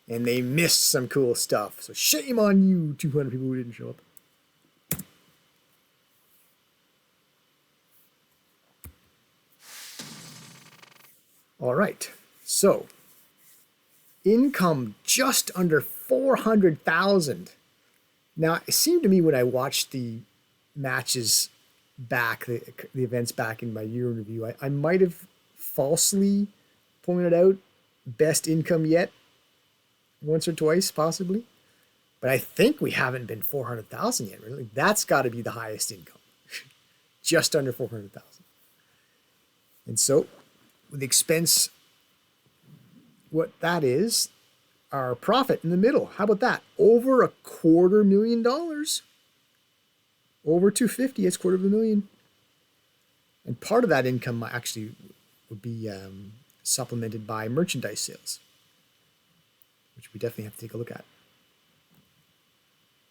And they missed some cool stuff. So shame on you, 200 people who didn't show up. All right, so income just under 400,000. Now, it seemed to me when I watched the matches back, the events back in my year in review, I might have falsely pointed out best income yet once or twice, possibly. But I think we haven't been 400,000 yet, really. That's got to be the highest income, just under 400,000. And so, with expense, what that is, our profit in the middle. How about that? Over $250,000. Over 250, it's $250,000. And part of that income actually would be supplemented by merchandise sales, which we definitely have to take a look at.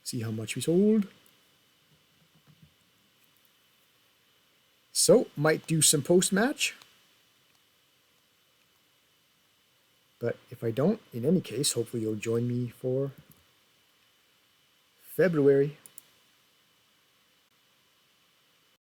See how much we sold. So, might do some post-match. But if I don't, in any case, hopefully you'll join me for February.